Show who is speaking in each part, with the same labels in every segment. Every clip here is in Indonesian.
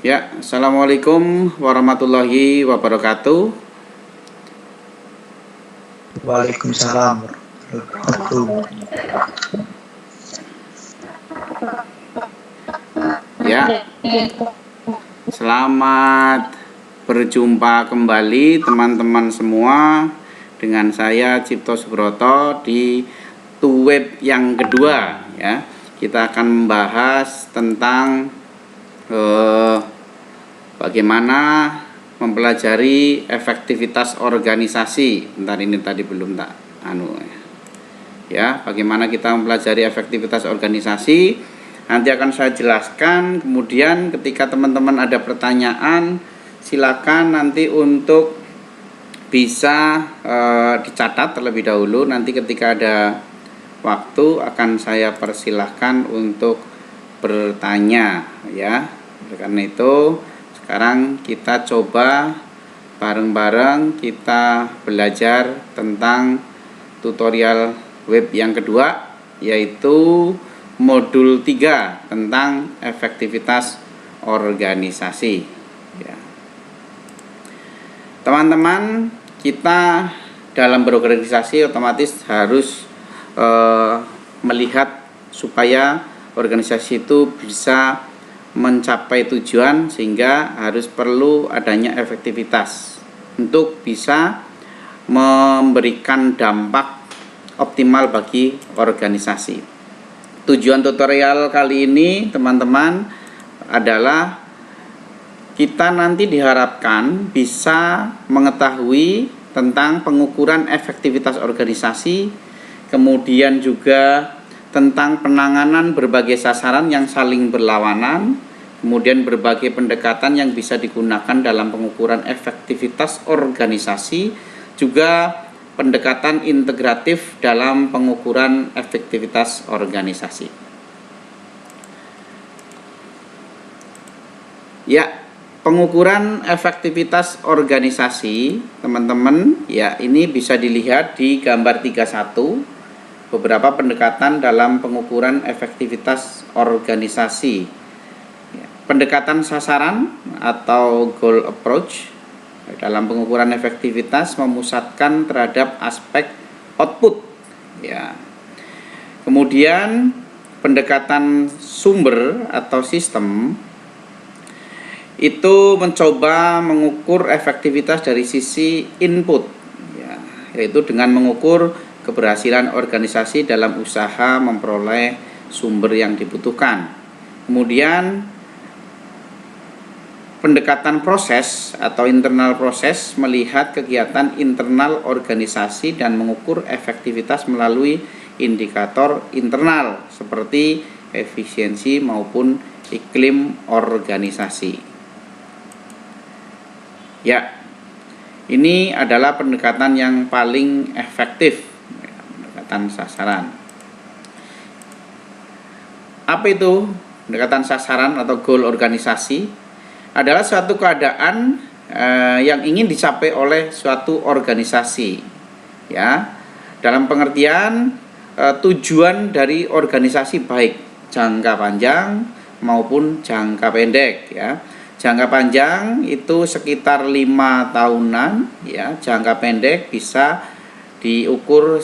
Speaker 1: Ya, Assalamualaikum warahmatullahi wabarakatuh.
Speaker 2: Waalaikumsalam warahmatullahi wabarakatuh.
Speaker 1: Ya, selamat berjumpa kembali teman-teman semua dengan saya Cipto Subroto di Tuweb yang kedua. Ya, kita akan membahas tentang bagaimana mempelajari efektivitas organisasi. Bentar, ini tadi belum tak ya, bagaimana kita mempelajari efektivitas organisasi nanti akan saya jelaskan. Kemudian ketika teman-teman ada pertanyaan, silakan nanti untuk bisa dicatat terlebih dahulu. Nanti ketika ada waktu akan saya persilahkan untuk bertanya, ya. Karena itu sekarang kita coba bareng-bareng kita belajar tentang tutorial web yang kedua, yaitu modul 3 tentang efektivitas organisasi. Ya. Teman-teman, kita dalam berorganisasi otomatis harus melihat supaya organisasi itu bisa mencapai tujuan, sehingga harus perlu adanya efektivitas untuk bisa memberikan dampak optimal bagi organisasi. Tujuan tutorial kali ini teman-teman adalah kita nanti diharapkan bisa mengetahui tentang pengukuran efektivitas organisasi, kemudian juga tentang penanganan berbagai sasaran yang saling berlawanan, kemudian berbagai pendekatan yang bisa digunakan dalam pengukuran efektivitas organisasi, juga pendekatan integratif dalam pengukuran efektivitas organisasi. Ya, pengukuran efektivitas organisasi, teman-teman, ya ini bisa dilihat di gambar 31, beberapa pendekatan dalam pengukuran efektivitas organisasi. Pendekatan sasaran atau goal approach dalam pengukuran efektivitas memusatkan terhadap aspek output, ya. Kemudian pendekatan sumber atau sistem itu mencoba mengukur efektivitas dari sisi input, ya, yaitu dengan mengukur keberhasilan organisasi dalam usaha memperoleh sumber yang dibutuhkan. Kemudian pendekatan proses atau internal proses melihat kegiatan internal organisasi dan mengukur efektivitas melalui indikator internal seperti efisiensi maupun iklim organisasi. Ya, ini adalah pendekatan yang paling efektif, pendekatan sasaran. Apa itu pendekatan sasaran atau goal organisasi? Adalah suatu keadaan yang ingin dicapai oleh suatu organisasi, ya, dalam pengertian tujuan dari organisasi baik jangka panjang maupun jangka pendek, ya. Jangka panjang itu sekitar 5 tahunan, ya. Jangka pendek bisa diukur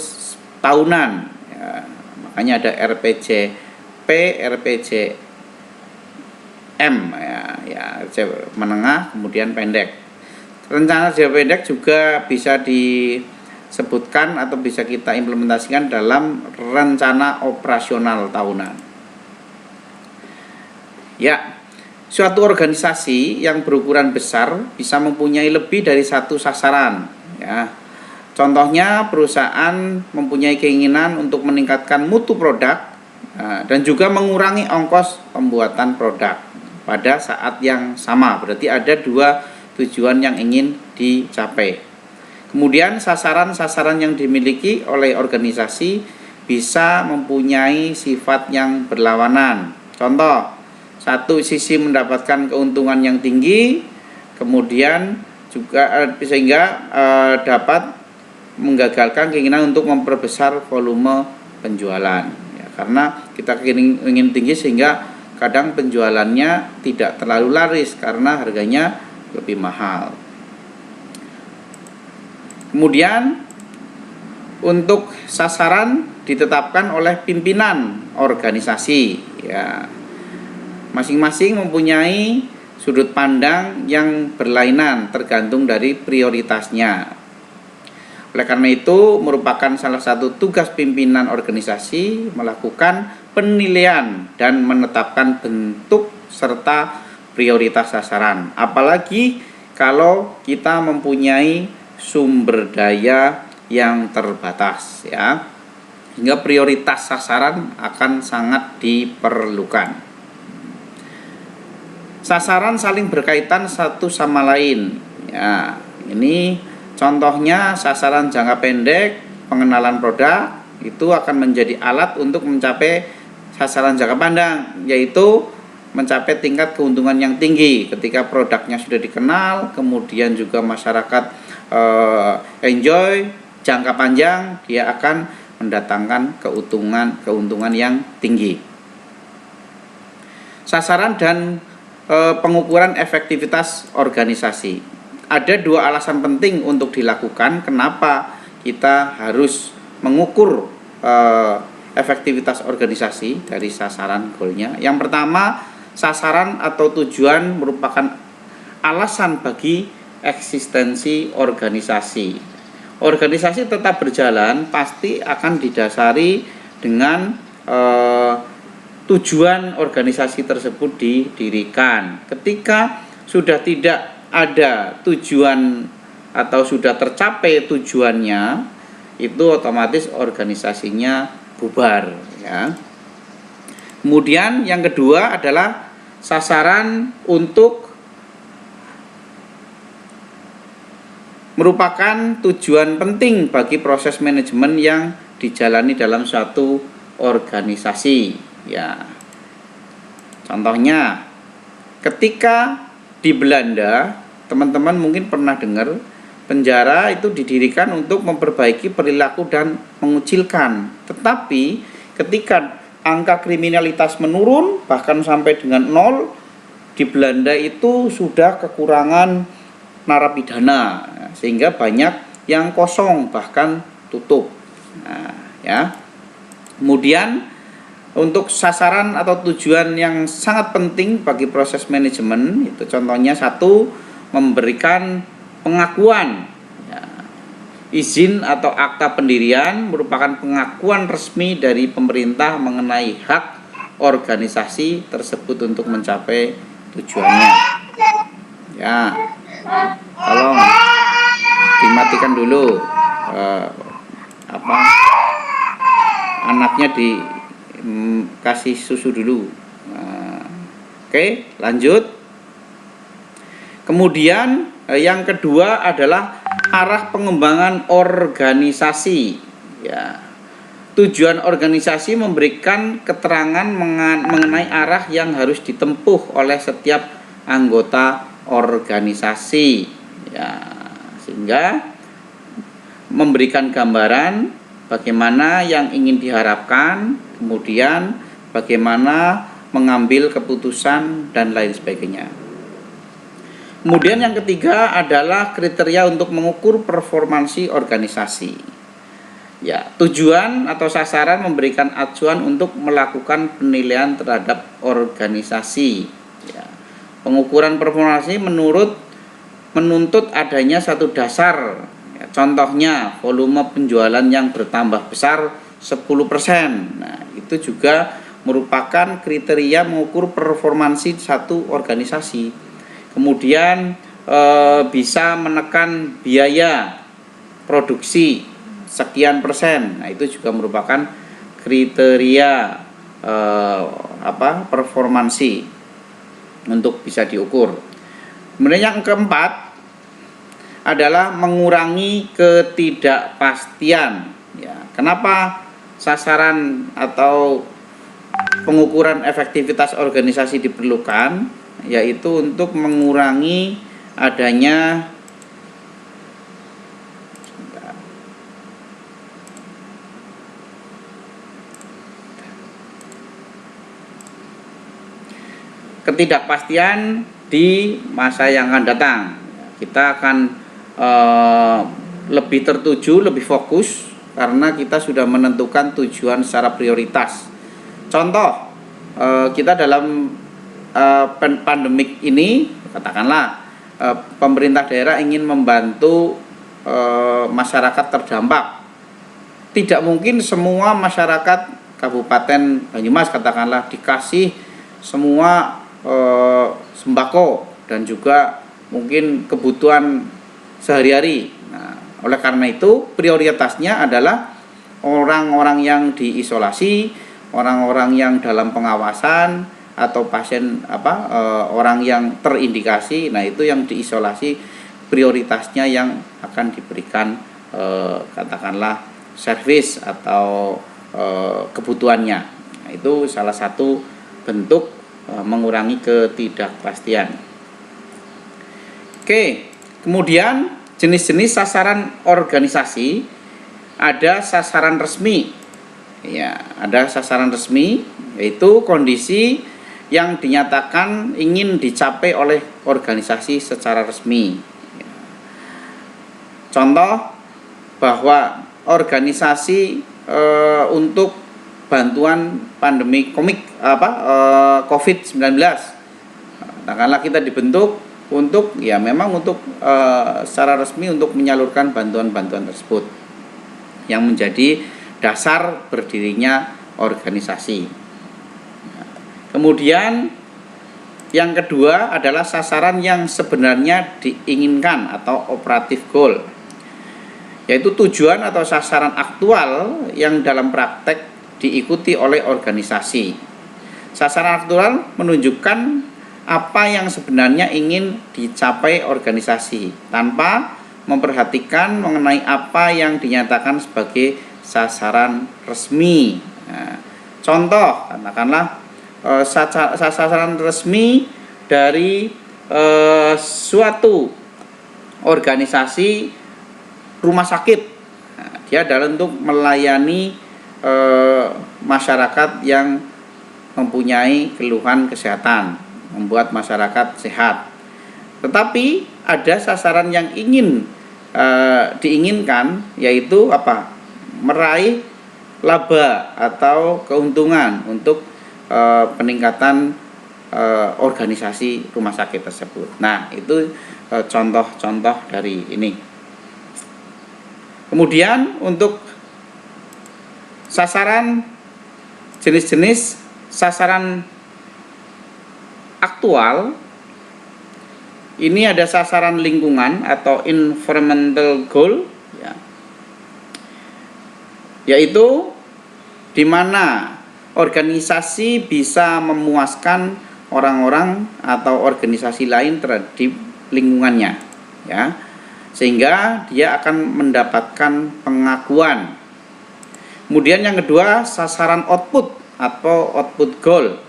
Speaker 1: tahunan, ya. Makanya ada RPJP, RPJM, ya, menengah kemudian pendek. Rencana jangka pendek juga bisa disebutkan atau bisa kita implementasikan dalam rencana operasional tahunan. Ya, suatu organisasi yang berukuran besar bisa mempunyai lebih dari satu sasaran, ya. Contohnya perusahaan mempunyai keinginan untuk meningkatkan mutu produk dan juga mengurangi ongkos pembuatan produk pada saat yang sama. Berarti ada dua tujuan yang ingin dicapai. Kemudian sasaran-sasaran yang dimiliki oleh organisasi bisa mempunyai sifat yang berlawanan. Contoh, satu sisi mendapatkan keuntungan yang tinggi, kemudian juga sehingga dapat menggagalkan keinginan untuk memperbesar volume penjualan, ya, karena kita ingin tinggi sehingga kadang penjualannya tidak terlalu laris karena harganya lebih mahal. Kemudian untuk sasaran ditetapkan oleh pimpinan organisasi, ya. Masing-masing mempunyai sudut pandang yang berlainan tergantung dari prioritasnya. Oleh karena itu, merupakan salah satu tugas pimpinan organisasi melakukan penilaian dan menetapkan bentuk serta prioritas sasaran. Apalagi kalau kita mempunyai sumber daya yang terbatas, ya, sehingga prioritas sasaran akan sangat diperlukan. Sasaran saling berkaitan satu sama lain, ya. Ini contohnya sasaran jangka pendek, pengenalan produk itu akan menjadi alat untuk mencapai sasaran jangka panjang, yaitu mencapai tingkat keuntungan yang tinggi ketika produknya sudah dikenal, kemudian juga masyarakat enjoy. Jangka panjang dia akan mendatangkan keuntungan yang tinggi. Sasaran dan pengukuran efektivitas organisasi. Ada dua alasan penting untuk dilakukan kenapa kita harus mengukur efektivitas organisasi dari sasaran goalnya. Yang pertama, sasaran atau tujuan merupakan alasan bagi eksistensi organisasi. Organisasi tetap berjalan pasti akan didasari dengan tujuan organisasi tersebut didirikan. Ketika sudah tidak ada tujuan atau sudah tercapai tujuannya, itu otomatis organisasinya bubar, ya. Kemudian yang kedua adalah sasaran untuk merupakan tujuan penting bagi proses manajemen yang dijalani dalam suatu organisasi, ya. Contohnya, ketika di Belanda, teman-teman mungkin pernah dengar, penjara itu didirikan untuk memperbaiki perilaku dan mengucilkan. Tetapi ketika angka kriminalitas menurun bahkan sampai dengan 0, di Belanda itu sudah kekurangan narapidana, sehingga banyak yang kosong bahkan tutup. Nah, ya. Kemudian untuk sasaran atau tujuan yang sangat penting bagi proses manajemen itu contohnya satu, memberikan pengakuan, ya. Izin atau akta pendirian merupakan pengakuan resmi dari pemerintah mengenai hak organisasi tersebut untuk mencapai tujuannya. Ya. Tolong dimatikan dulu anaknya dikasih susu dulu. Oke, lanjut. Kemudian yang kedua adalah arah pengembangan organisasi, ya. Tujuan organisasi memberikan keterangan mengenai arah yang harus ditempuh oleh setiap anggota organisasi, ya, sehingga memberikan gambaran bagaimana yang ingin diharapkan, kemudian bagaimana mengambil keputusan dan lain sebagainya. Kemudian yang ketiga adalah kriteria untuk mengukur performansi organisasi. Ya, tujuan atau sasaran memberikan acuan untuk melakukan penilaian terhadap organisasi. Ya. Pengukuran performansi menuntut adanya satu dasar. Ya, contohnya volume penjualan yang bertambah besar 10%. Nah, itu juga merupakan kriteria mengukur performansi satu organisasi. Kemudian bisa menekan biaya produksi sekian persen. Nah, itu juga merupakan kriteria performansi untuk bisa diukur. Kemudian yang keempat adalah mengurangi ketidakpastian. Ya, kenapa sasaran atau pengukuran efektivitas organisasi diperlukan? Yaitu untuk mengurangi adanya ketidakpastian di masa yang akan datang. Kita akan lebih tertuju, lebih fokus karena kita sudah menentukan tujuan secara prioritas. Contoh, kita dalam pandemik ini, katakanlah pemerintah daerah ingin membantu masyarakat terdampak. Tidak mungkin semua masyarakat Kabupaten Banyumas katakanlah dikasih semua sembako dan juga mungkin kebutuhan sehari-hari. Nah, oleh karena itu prioritasnya adalah orang-orang yang diisolasi, orang-orang yang dalam pengawasan atau pasien orang yang terindikasi. Nah, itu yang diisolasi prioritasnya yang akan diberikan katakanlah servis atau kebutuhannya. Nah, itu salah satu bentuk mengurangi ketidakpastian. Oke, kemudian jenis-jenis sasaran organisasi, ada sasaran resmi. Ya, ada sasaran resmi yaitu kondisi yang dinyatakan ingin dicapai oleh organisasi secara resmi. Contoh bahwa organisasi untuk bantuan pandemi COVID-19, katakanlah kita dibentuk untuk secara resmi untuk menyalurkan bantuan-bantuan tersebut yang menjadi dasar berdirinya organisasi. Kemudian yang kedua adalah sasaran yang sebenarnya diinginkan atau operative goal, yaitu tujuan atau sasaran aktual yang dalam praktek diikuti oleh organisasi. Sasaran aktual menunjukkan apa yang sebenarnya ingin dicapai organisasi tanpa memperhatikan mengenai apa yang dinyatakan sebagai sasaran resmi. Nah, contoh, katakanlah sasaran resmi dari suatu organisasi rumah sakit. Nah, dia adalah untuk melayani masyarakat yang mempunyai keluhan kesehatan, membuat masyarakat sehat. Tetapi ada sasaran yang diinginkan, yaitu meraih laba atau keuntungan untuk peningkatan organisasi rumah sakit tersebut. Nah, itu contoh-contoh dari ini. Kemudian untuk sasaran, jenis-jenis sasaran aktual, ini ada sasaran lingkungan atau environmental goal, yaitu di mana organisasi bisa memuaskan orang-orang atau organisasi lain terhadap lingkungannya, ya, sehingga dia akan mendapatkan pengakuan. Kemudian yang kedua, sasaran output atau output goal,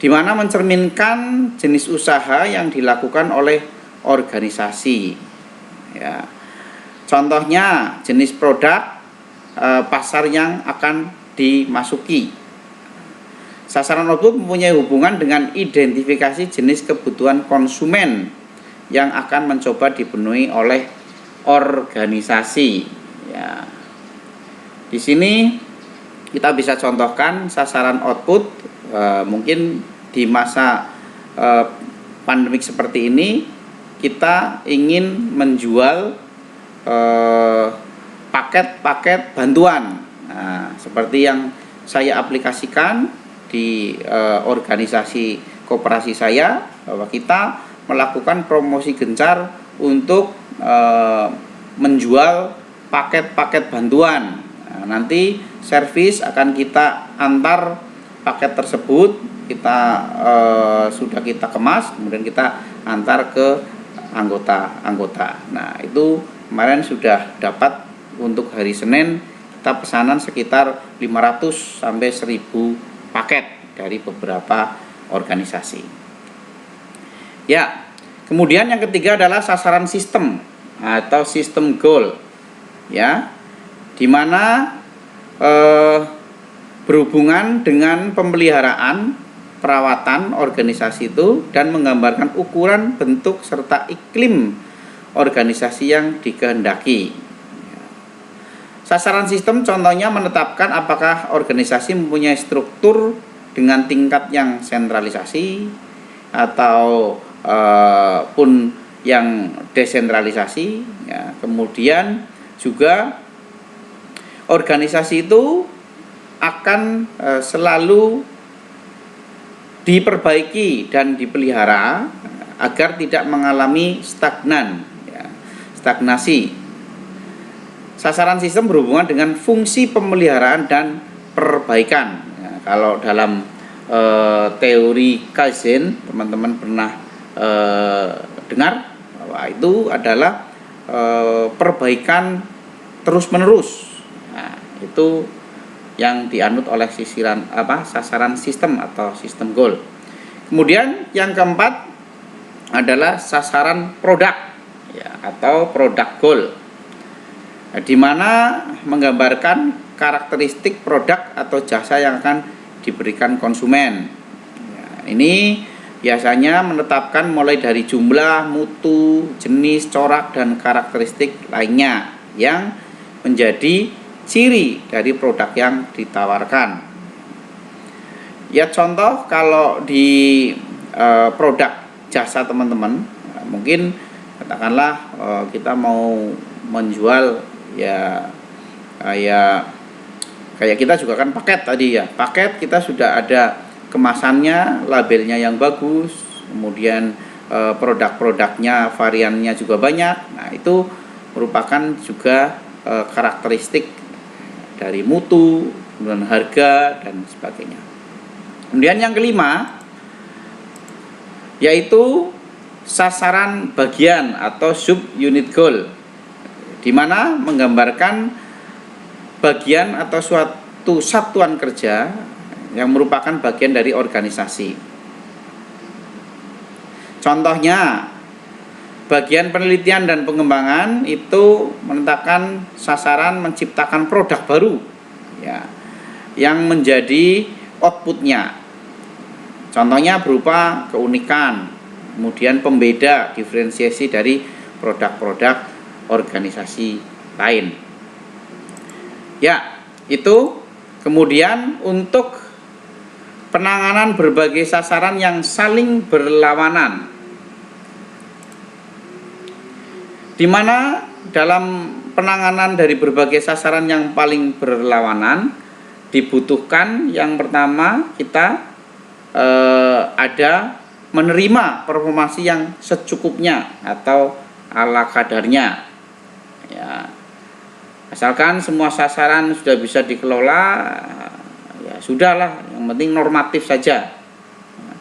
Speaker 1: di mana mencerminkan jenis usaha yang dilakukan oleh organisasi. Ya. Contohnya jenis produk, pasar yang akan dimasuki. Sasaran output mempunyai hubungan dengan identifikasi jenis kebutuhan konsumen yang akan mencoba dipenuhi oleh organisasi. Ya. Di sini kita bisa contohkan sasaran output, mungkin di masa pandemik seperti ini kita ingin menjual paket-paket bantuan. Nah, seperti yang saya aplikasikan di organisasi koperasi saya, bahwa kita melakukan promosi gencar untuk menjual paket-paket bantuan. Nah, nanti servis akan kita antar paket tersebut, sudah kita kemas, kemudian kita antar ke anggota-anggota. Nah, itu kemarin sudah dapat untuk hari Senin, kita pesanan sekitar 500 sampai 1000 paket dari beberapa organisasi. Ya, kemudian yang ketiga adalah sasaran sistem atau sistem goal, ya, di mana berhubungan dengan pemeliharaan perawatan organisasi itu dan menggambarkan ukuran, bentuk, serta iklim organisasi yang dikehendaki. Sasaran sistem contohnya menetapkan apakah organisasi mempunyai struktur dengan tingkat yang sentralisasi atau pun yang desentralisasi, ya. Kemudian juga organisasi itu akan selalu diperbaiki dan dipelihara agar tidak mengalami stagnasi. Sasaran sistem berhubungan dengan fungsi pemeliharaan dan perbaikan. Ya, kalau dalam teori Kaizen, teman-teman pernah dengar bahwa itu adalah perbaikan terus-menerus. Nah, itu yang dianut oleh sasaran sistem atau sistem goal. Kemudian yang keempat adalah sasaran produk, ya, atau produk goal, di mana menggambarkan karakteristik produk atau jasa yang akan diberikan konsumen. Ya, ini biasanya menetapkan mulai dari jumlah, mutu, jenis, corak, dan karakteristik lainnya yang menjadi ciri dari produk yang ditawarkan. Ya, contoh kalau di produk jasa teman-teman, mungkin katakanlah kita mau menjual ya kayak kita juga kan paket tadi ya. Paket kita sudah ada kemasannya, labelnya yang bagus, kemudian produk-produknya variannya juga banyak. Nah, itu merupakan juga karakteristik dari mutu, kemudian harga dan sebagainya. Kemudian yang kelima yaitu sasaran bagian atau sub unit goal, di mana menggambarkan bagian atau suatu satuan kerja yang merupakan bagian dari organisasi. Contohnya, bagian penelitian dan pengembangan itu menetapkan sasaran menciptakan produk baru, ya, yang menjadi outputnya. Contohnya berupa keunikan, kemudian pembeda, diferensiasi dari produk-produk organisasi lain. Ya, itu. Kemudian untuk penanganan berbagai sasaran yang saling berlawanan, di mana dalam penanganan dari berbagai sasaran yang paling berlawanan dibutuhkan yang pertama kita ada menerima performasi yang secukupnya atau ala kadarnya, ya. Asalkan semua sasaran sudah bisa dikelola, ya sudahlah, yang penting normatif saja.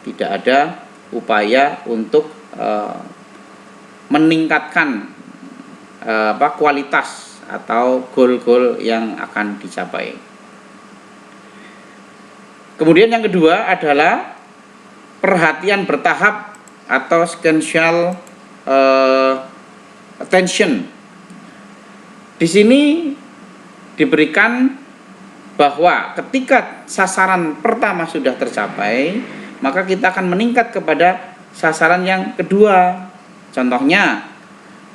Speaker 1: Tidak ada upaya untuk meningkatkan kualitas atau goal-goal yang akan dicapai. Kemudian yang kedua adalah perhatian bertahap atau sequential attention. Di sini diberikan bahwa ketika sasaran pertama sudah tercapai, maka kita akan meningkat kepada sasaran yang kedua. Contohnya,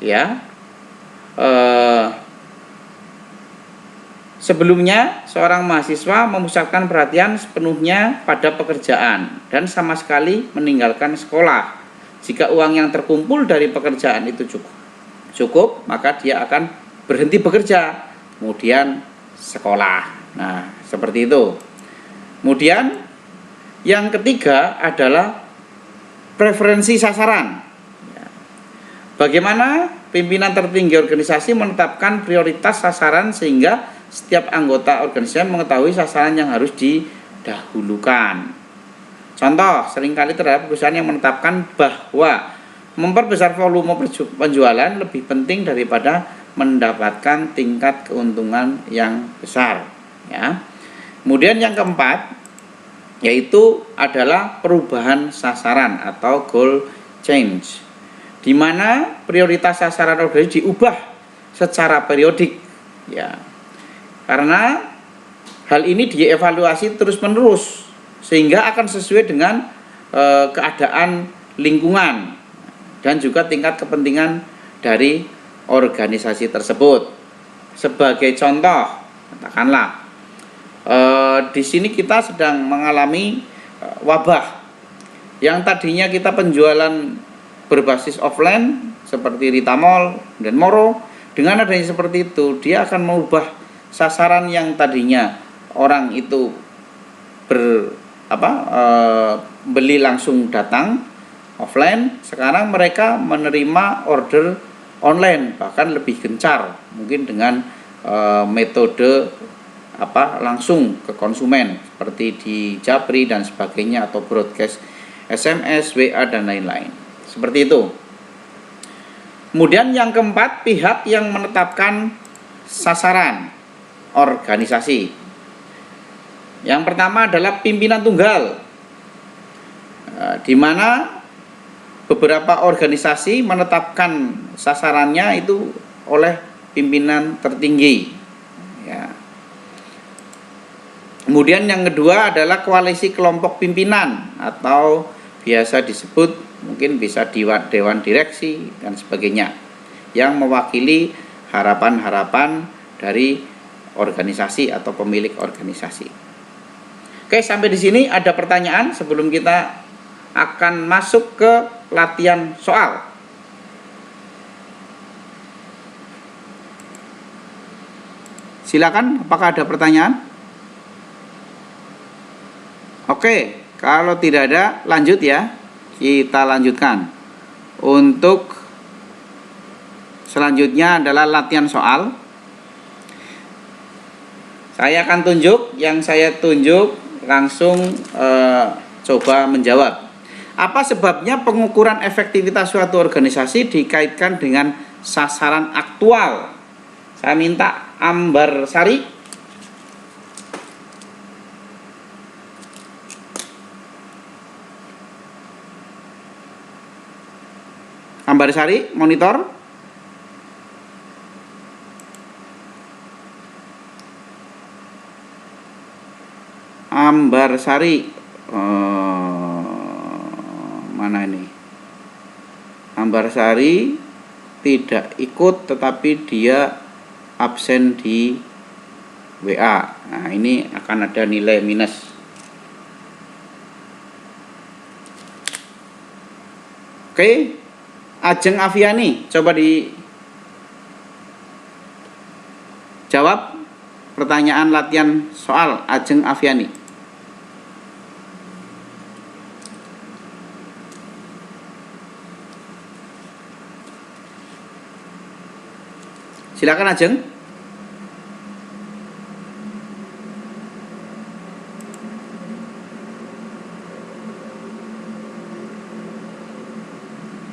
Speaker 1: ya, sebelumnya seorang mahasiswa memusatkan perhatian sepenuhnya pada pekerjaan dan sama sekali meninggalkan sekolah. Jika uang yang terkumpul dari pekerjaan itu cukup, maka dia akan berhenti bekerja, kemudian sekolah. Nah, seperti itu. Kemudian yang ketiga adalah preferensi sasaran. Bagaimana pimpinan tertinggi organisasi menetapkan prioritas sasaran sehingga setiap anggota organisasi mengetahui sasaran yang harus didahulukan. Contoh, seringkali terhadap perusahaan yang menetapkan bahwa memperbesar volume penjualan lebih penting daripada mendapatkan tingkat keuntungan yang besar, ya. Kemudian yang keempat yaitu adalah perubahan sasaran atau goal change, di mana prioritas sasaran organisasi diubah secara periodik, ya. Karena hal ini dievaluasi terus-menerus sehingga akan sesuai dengan keadaan lingkungan dan juga tingkat kepentingan dari organisasi tersebut. Sebagai contoh, katakanlah di sini kita sedang mengalami wabah yang tadinya kita penjualan berbasis offline seperti Rita Mall dan Moro. Dengan adanya seperti itu, dia akan mengubah sasaran yang tadinya orang itu beli langsung datang offline, sekarang mereka menerima order online, bahkan lebih gencar mungkin dengan metode langsung ke konsumen seperti di Japri dan sebagainya, atau broadcast SMS, WA dan lain-lain. Seperti itu. Kemudian yang keempat, pihak yang menetapkan sasaran organisasi. Yang pertama adalah pimpinan tunggal, di mana beberapa organisasi menetapkan sasarannya itu oleh pimpinan tertinggi. Ya. Kemudian yang kedua adalah koalisi kelompok pimpinan, atau biasa disebut mungkin bisa dewan direksi dan sebagainya, yang mewakili harapan-harapan dari organisasi atau pemilik organisasi. Oke, sampai di sini ada pertanyaan sebelum kita akan masuk ke latihan soal. Silakan, apakah ada pertanyaan? Oke, kalau tidak ada, lanjut ya. Kita lanjutkan. Untuk selanjutnya adalah latihan soal. Saya akan tunjuk, yang saya tunjuk langsung coba menjawab. Apa sebabnya pengukuran efektivitas suatu organisasi dikaitkan dengan sasaran aktual? Saya minta Ambar Sari. Ambar Sari, monitor. Ambar Sari, mana ini? Ambar Sari tidak ikut, tetapi dia absen di WA. Nah, ini akan ada nilai minus. Oke, Ajeng Aviani, coba dijawab pertanyaan latihan soal Ajeng Aviani. Silakan Ajeng.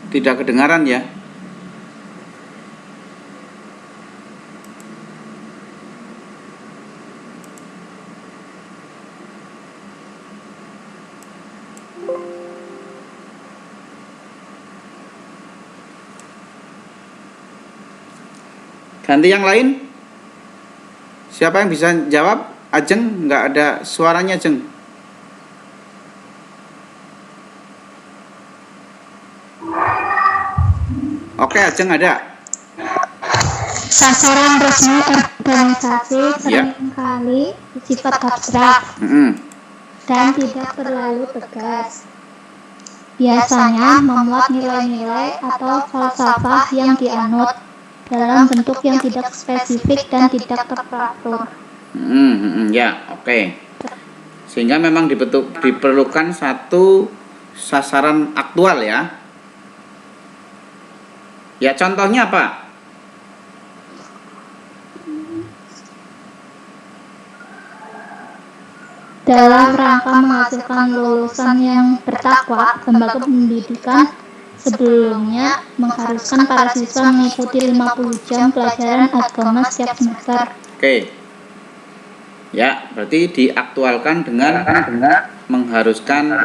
Speaker 1: Tidak kedengaran ya. Ganti yang lain. Siapa yang bisa jawab? Ajeng, nggak ada suaranya, Ajeng. Oke, Ajeng ada.
Speaker 3: Sasaran resmi organisasi seringkali bersifat abstrak dan tidak terlalu tegas. Biasanya memuat nilai-nilai atau falsafah yang dianut dalam bentuk yang tidak spesifik dan tidak teratur.
Speaker 1: Ya, oke. Sehingga memang diperlukan satu sasaran aktual ya. Ya, contohnya apa?
Speaker 3: Dalam rangka menghasilkan lulusan yang bertakwa, lembaga pendidikan sebelumnya mengharuskan para siswa mengikuti 50 jam pelajaran agama setiap semester.
Speaker 1: Oke. Ya, berarti diaktualkan dengan mengharuskan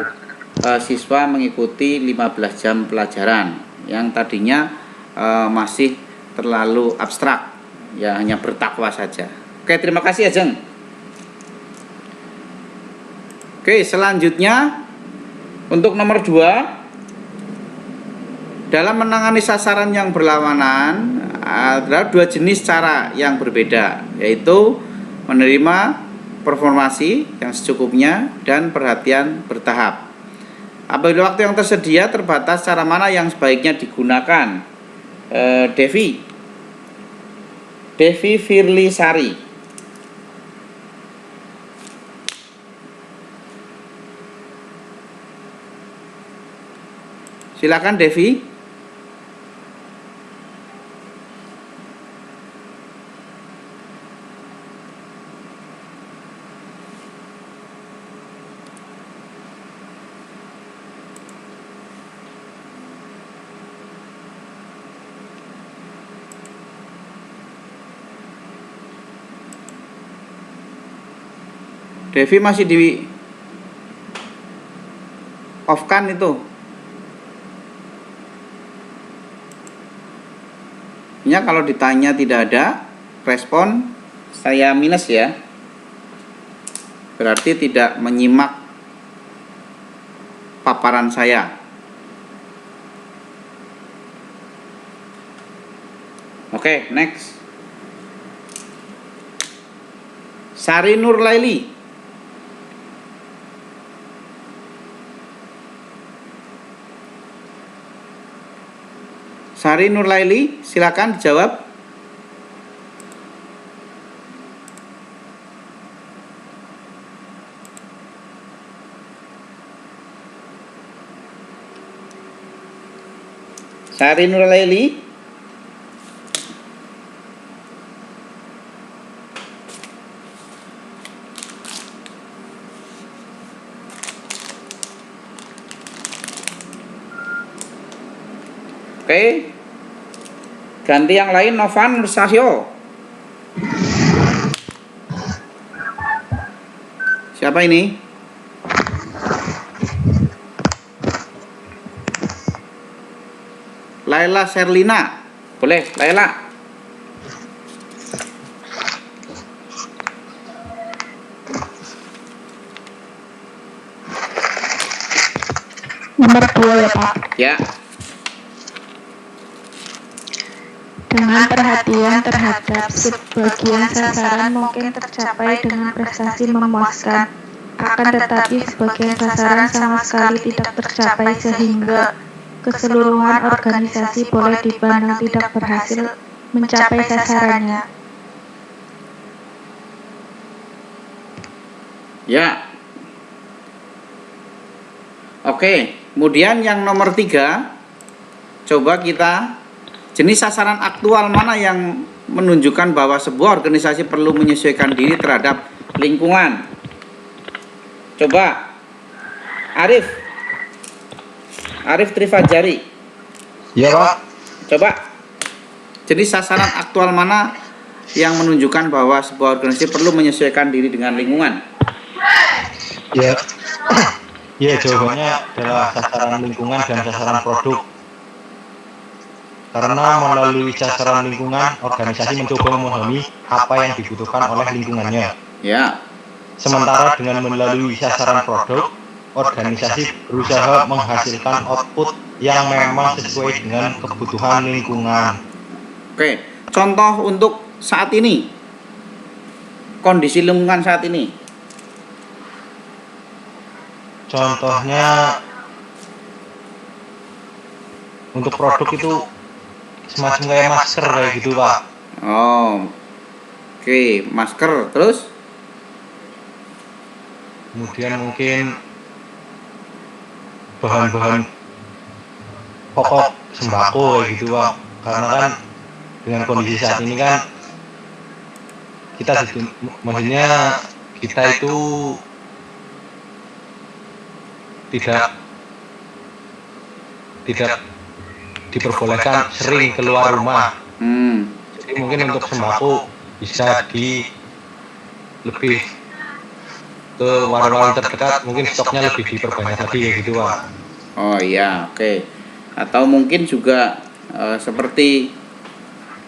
Speaker 1: siswa mengikuti 15 jam pelajaran yang tadinya masih terlalu abstrak, ya hanya bertakwa saja. Oke, terima kasih Ajeng. Oke, selanjutnya untuk nomor 2, dalam menangani sasaran yang berlawanan ada 2 jenis cara yang berbeda, yaitu menerima informasi yang secukupnya dan perhatian bertahap. Apabila waktu yang tersedia terbatas, cara mana yang sebaiknya digunakan? Devi Firlisari. Silakan Devi. Devi masih di off kan itu? Ya, kalau ditanya tidak ada respon, saya minus ya. Berarti tidak menyimak paparan saya. Oke, next. Sari Nurlaili. Sari Nurlaili, silakan dijawab. Sari Nurlaili. Oke. Ganti yang lain, Novan Nursahyo. Siapa ini? Laila Serlina. Boleh, Laila.
Speaker 3: Nomor 2 ya Pak.
Speaker 1: Ya.
Speaker 4: Dengan perhatian terhadap sebagian sasaran mungkin tercapai dengan prestasi memuaskan, akan tetapi sebagian sasaran sama sekali tidak tercapai sehingga keseluruhan organisasi boleh dipandang tidak berhasil mencapai sasarannya.
Speaker 1: Ya. Oke, kemudian yang nomor 3, coba kita jenis sasaran aktual mana yang menunjukkan bahwa sebuah organisasi perlu menyesuaikan diri terhadap lingkungan? Coba Arif Trifajari.
Speaker 2: Ya Pak.
Speaker 1: Coba jenis sasaran aktual mana yang menunjukkan bahwa sebuah organisasi perlu menyesuaikan diri dengan lingkungan?
Speaker 2: Ya. Ya, jawabannya adalah sasaran lingkungan dan sasaran produk. Karena melalui sasaran lingkungan, organisasi mencoba memahami apa yang dibutuhkan oleh lingkungannya.
Speaker 1: Ya.
Speaker 2: Sementara dengan melalui sasaran produk, organisasi berusaha menghasilkan output yang memang sesuai dengan kebutuhan lingkungan.
Speaker 1: Oke, contoh untuk saat ini, kondisi lingkungan saat ini.
Speaker 2: Contohnya, untuk produk itu semacam kayak masker kayak gitu Pak.
Speaker 1: Oh, oke, masker. Terus?
Speaker 2: Kemudian mungkin bahan-bahan pokok sembako kayak gitu Pak. Karena kan dengan kondisi saat ini kan maksudnya kita itu tidak diperbolehkan sering keluar rumah. Jadi mungkin untuk sembako bisa lebih ke warung-warung terdekat, mungkin stoknya lebih diperbanyak lagi kayak gitu Pak.
Speaker 1: Oh iya, oke. Atau mungkin juga seperti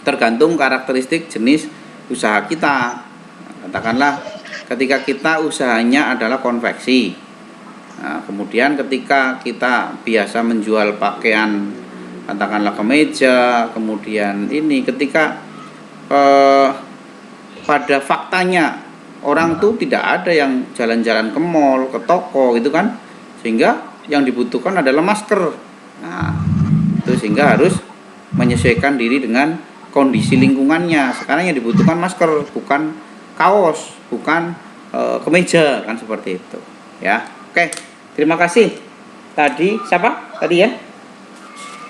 Speaker 1: tergantung karakteristik jenis usaha kita. Katakanlah ketika kita usahanya adalah konveksi, Nah, kemudian ketika kita biasa menjual pakaian, katakanlah kemeja, kemudian ini ketika pada faktanya orang tuh tidak ada yang jalan-jalan ke mall, ke toko gitu kan, sehingga yang dibutuhkan adalah masker. Nah, itu sehingga harus menyesuaikan diri dengan kondisi lingkungannya. Sekarang yang dibutuhkan masker, bukan kaos, bukan kemeja, kan seperti itu. Ya, oke. Terima kasih. Tadi siapa? Tadi ya?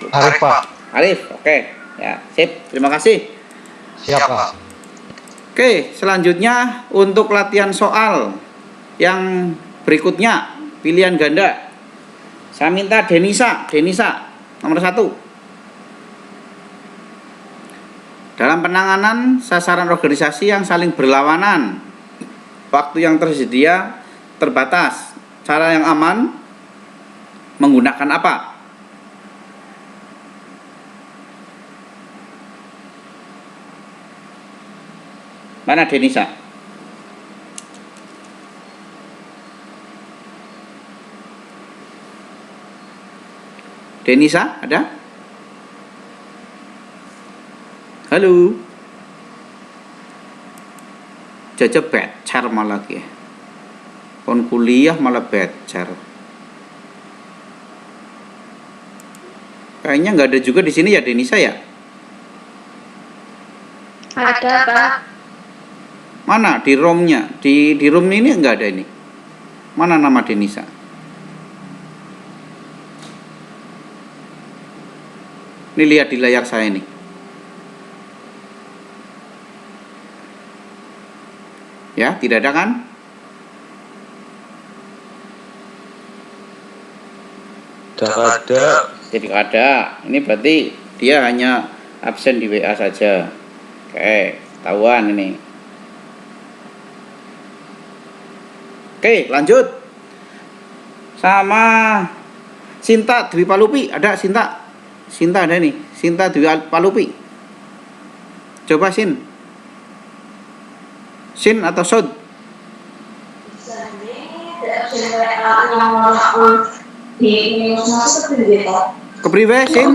Speaker 2: Arif, Pak.
Speaker 1: Arif, oke. Ya, sip. Terima kasih.
Speaker 2: Siap, Pak.
Speaker 1: Oke, selanjutnya untuk latihan soal yang berikutnya, pilihan ganda. Saya minta Denisa nomor 1. Dalam penanganan sasaran organisasi yang saling berlawanan, waktu yang tersedia terbatas. Cara yang aman menggunakan apa? Mana Denisa? Denisa ada? Halo. Jaja becar malah ya. Kon kuliah malah becar. Kayaknya nggak ada juga di sini ya Denisa ya?
Speaker 4: Ada, Pak.
Speaker 1: Mana di roomnya? Di room ini nggak ada ini. Mana nama Denisa? Ini lihat di layar saya ini. Ya, tidak ada kan?
Speaker 2: Tidak ada.
Speaker 1: Tidak ada. Ini berarti dia hanya absen di WA saja. Oke, ketahuan ini. Oke, lanjut. Sama Sinta Dwi Palupi, ada Sinta? Sinta ada nih, Sinta Dwi Palupi. Coba Sin. Sin atau Sod? Kepriwe Sin?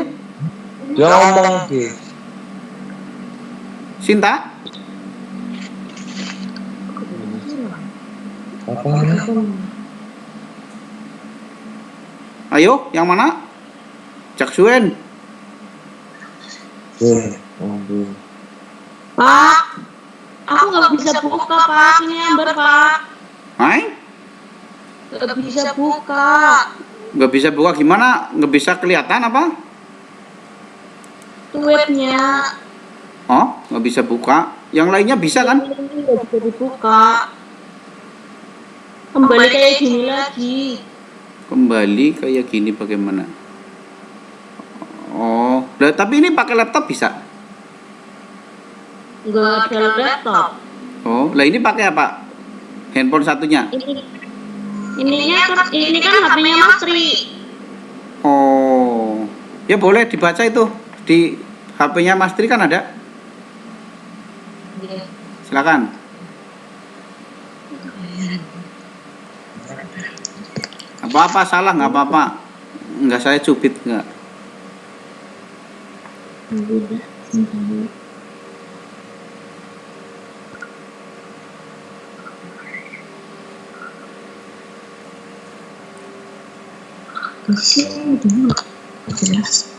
Speaker 2: Dia ngomong di
Speaker 1: Sinta? Ayo, yang mana? Jaksuen.
Speaker 4: Pak, aku nggak bisa buka, Pak. Ini ember, Pak.
Speaker 1: Hai?
Speaker 4: Nggak bisa buka.
Speaker 1: Nggak bisa buka gimana? Nggak bisa kelihatan apa?
Speaker 4: Webnya
Speaker 1: Oh, nggak bisa buka. Yang lainnya bisa kan?
Speaker 4: ini nggak bisa dibuka. Kembali kayak gini lagi.
Speaker 1: Kembali kayak gini bagaimana? Oh, tapi ini pakai laptop bisa?
Speaker 4: Nggak ada laptop.
Speaker 1: Oh, lah ini pakai apa? Handphone satunya?
Speaker 4: Ini kan HP-nya Mas Tri.
Speaker 1: Oh, ya boleh dibaca itu di HP-nya Mas Tri kan ada? Silakan. Apa-apa salah nggak apa-apa. Nggak saya cubit nggak.
Speaker 5: Jelas.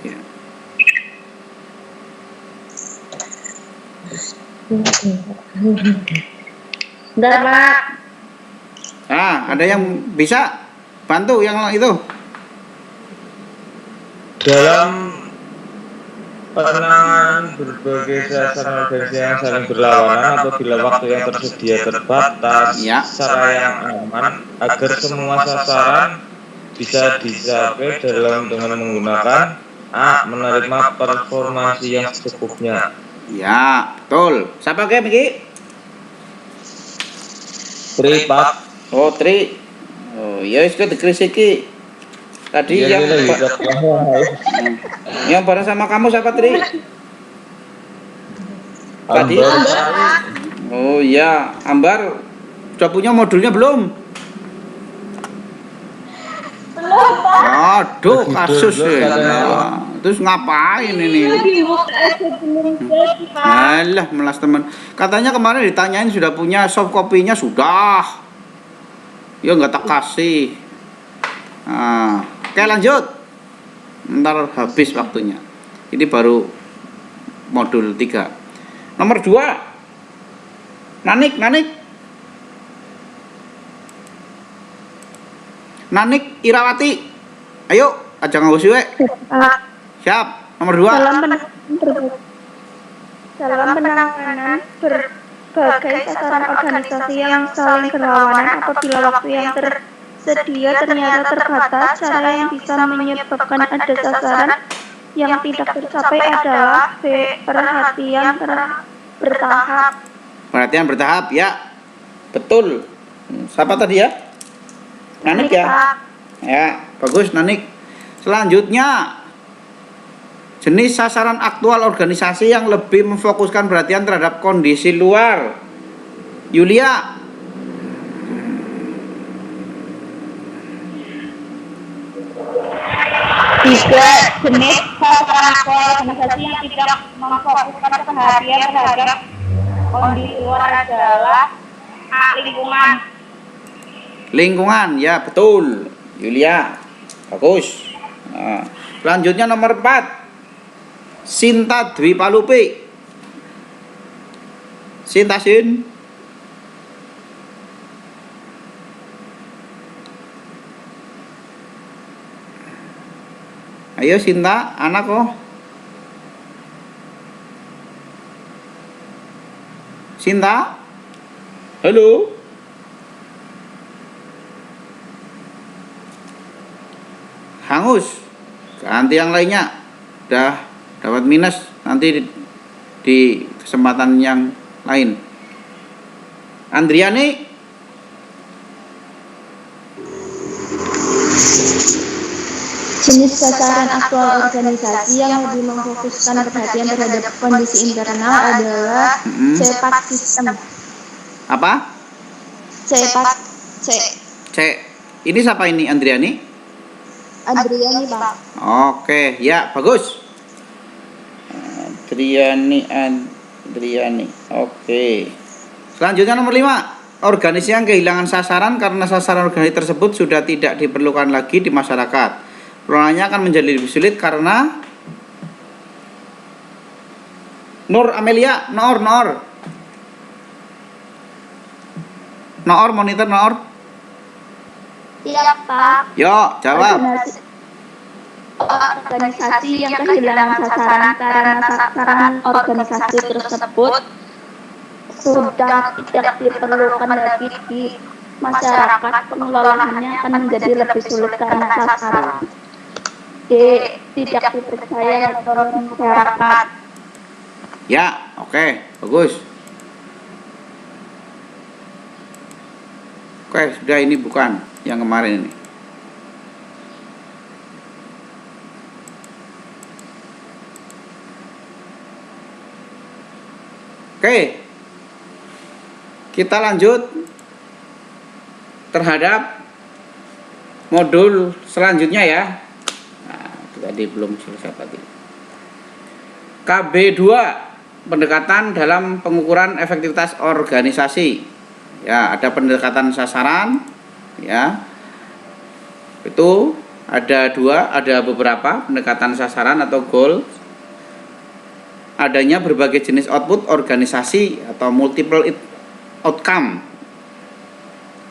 Speaker 1: Ya.
Speaker 4: Bentar, Pak.
Speaker 1: Ada yang bisa bantu yang itu?
Speaker 6: Dalam penanganan berbagai sasaran organisasi yang saling berlawanan apabila waktu yang tersedia terbatas,
Speaker 1: Ya.
Speaker 6: cara yang aman agar semua sasaran bisa dicapai dengan menggunakan A. Menerima performansi yang secukupnya.
Speaker 1: Ya, betul. Siapa ke Miki?
Speaker 6: Tri, Pak.
Speaker 1: Oh, Tri. Oh, ya wis dikris iki. Tadi
Speaker 6: Iya,
Speaker 1: yang
Speaker 6: iya, iya.
Speaker 1: yang bareng sama kamu siapa, Tri? Tadi? Oh iya, Ambar sudah punya modulnya belum?
Speaker 4: Belum, Pak.
Speaker 1: Aduh, kasus
Speaker 2: Belum,
Speaker 1: ya.
Speaker 2: katanya.
Speaker 1: Terus ngapain ini?
Speaker 4: Lagi UTS belum jadi, Pak.
Speaker 1: Alah, melas teman. Katanya kemarin ditanyain sudah punya soft copy-nya sudah. Ya nggak tak kasih. Nah, oke lanjut. Ntar habis waktunya. Ini baru modul 3. Nomor 2. Nanik. Nanik Irawati. Ayo, aja ngawus we. Siap. Nomor 2.
Speaker 7: Dalam penanganan berbagai sasaran organisasi yang saling berlawanan apabila waktu yang tersedia ternyata terbatas, cara yang bisa menyebabkan ada sasaran yang tidak tercapai adalah perhatian bertahap.
Speaker 1: Perhatian bertahap ya. Betul. Siapa tadi ya? Nanik ya. Ya, bagus Nanik. Selanjutnya, jenis sasaran aktual organisasi yang lebih memfokuskan perhatian terhadap kondisi luar. Yulia.
Speaker 7: Tiga, jenis sasaran aktual organisasi yang tidak memfokuskan perhatian terhadap kondisi luar adalah lingkungan.
Speaker 1: Lingkungan, ya betul. Yulia. Bagus. Nah, selanjutnya nomor 4. Sinta Dwi Palupi. Sinta Sin. Ayo Sinta, anak kok. Sinta. Halo. Hangus. Ganti yang lainnya. Udah dapat minus nanti di kesempatan yang lain. Andriani.
Speaker 3: Jenis sasaran aktual organisasi yang lebih memfokuskan perhatian terhadap kondisi internal adalah CPAC sistem.
Speaker 1: Apa?
Speaker 3: CPAC.
Speaker 1: C. Ini siapa ini Andriani?
Speaker 3: Adriani, Pak.
Speaker 1: Oke, ya bagus. Andriani. Oke. Selanjutnya nomor 5. Organisasi yang kehilangan sasaran karena sasaran organisasi tersebut sudah tidak diperlukan lagi di masyarakat. Pengelolaannya akan menjadi lebih sulit karena Nur Amelia, Noor, monitor Noor.
Speaker 3: Iya, Pak.
Speaker 1: Yo, jawab.
Speaker 3: Organisasi yang kehilangan sasaran karena sasaran organisasi tersebut sudah tidak diperlukan lagi di masyarakat. Pengelolaannya akan menjadi lebih sulit karena sasaran tidak dipercaya oleh masyarakat.
Speaker 1: Ya, oke, bagus. Oke, sudah ini bukan yang kemarin ini. Oke. Kita lanjut terhadap modul selanjutnya ya. Nah, itu tadi belum selesai tadi. KB2, pendekatan dalam pengukuran efektivitas organisasi. Ya, ada pendekatan sasaran, ya. Itu ada beberapa pendekatan sasaran atau goal. Adanya berbagai jenis output organisasi atau multiple outcome.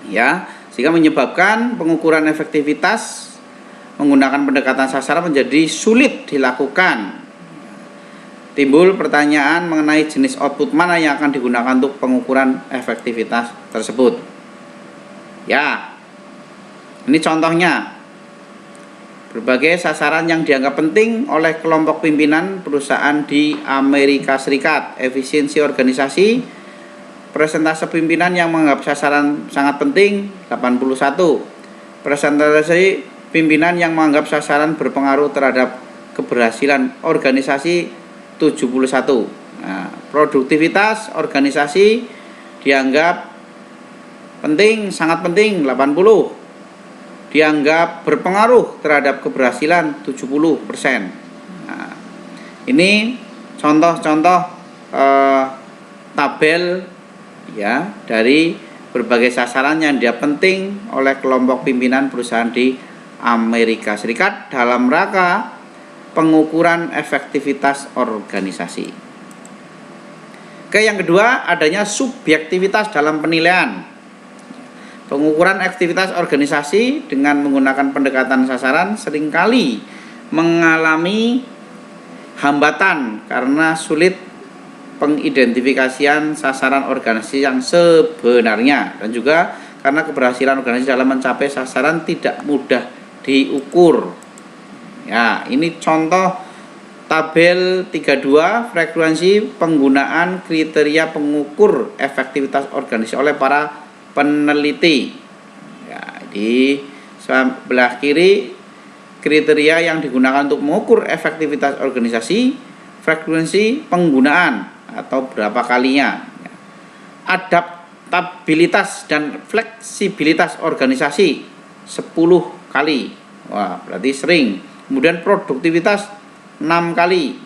Speaker 1: Ya, sehingga menyebabkan pengukuran efektivitas menggunakan pendekatan sasaran menjadi sulit dilakukan. Timbul pertanyaan mengenai jenis output mana yang akan digunakan untuk pengukuran efektivitas tersebut. Ya, ini contohnya. Berbagai sasaran yang dianggap penting oleh kelompok pimpinan perusahaan di Amerika Serikat. Efisiensi organisasi, persentase pimpinan yang menganggap sasaran sangat penting 81. Persentase pimpinan yang menganggap sasaran berpengaruh terhadap keberhasilan organisasi 71. Nah, produktivitas organisasi dianggap penting, sangat penting 80. Dianggap berpengaruh terhadap keberhasilan 70%. Nah, ini contoh-contoh tabel ya dari berbagai sasaran yang dia penting oleh kelompok pimpinan perusahaan di Amerika Serikat dalam rangka pengukuran efektivitas organisasi. Oke, yang kedua, adanya subjektivitas dalam penilaian. Pengukuran aktivitas organisasi dengan menggunakan pendekatan sasaran seringkali mengalami hambatan karena sulit pengidentifikasian sasaran organisasi yang sebenarnya, dan juga karena keberhasilan organisasi dalam mencapai sasaran tidak mudah diukur. Ya, ini contoh tabel 32 frekuensi penggunaan kriteria pengukur efektivitas organisasi oleh para peneliti. Ya, di sebelah kiri kriteria yang digunakan untuk mengukur efektivitas organisasi, frekuensi penggunaan atau berapa kalinya, adaptabilitas dan fleksibilitas organisasi 10 kali, wah berarti sering. Kemudian produktivitas 6 kali,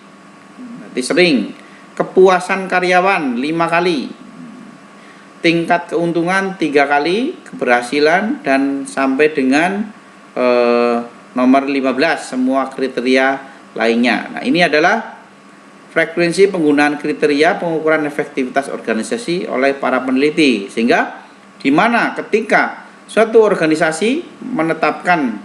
Speaker 1: berarti sering. Kepuasan karyawan 5 kali, tingkat keuntungan 3 kali, keberhasilan, dan sampai dengan nomor 15 semua kriteria lainnya. Nah, ini adalah frekuensi penggunaan kriteria pengukuran efektivitas organisasi oleh para peneliti, sehingga di mana ketika suatu organisasi menetapkan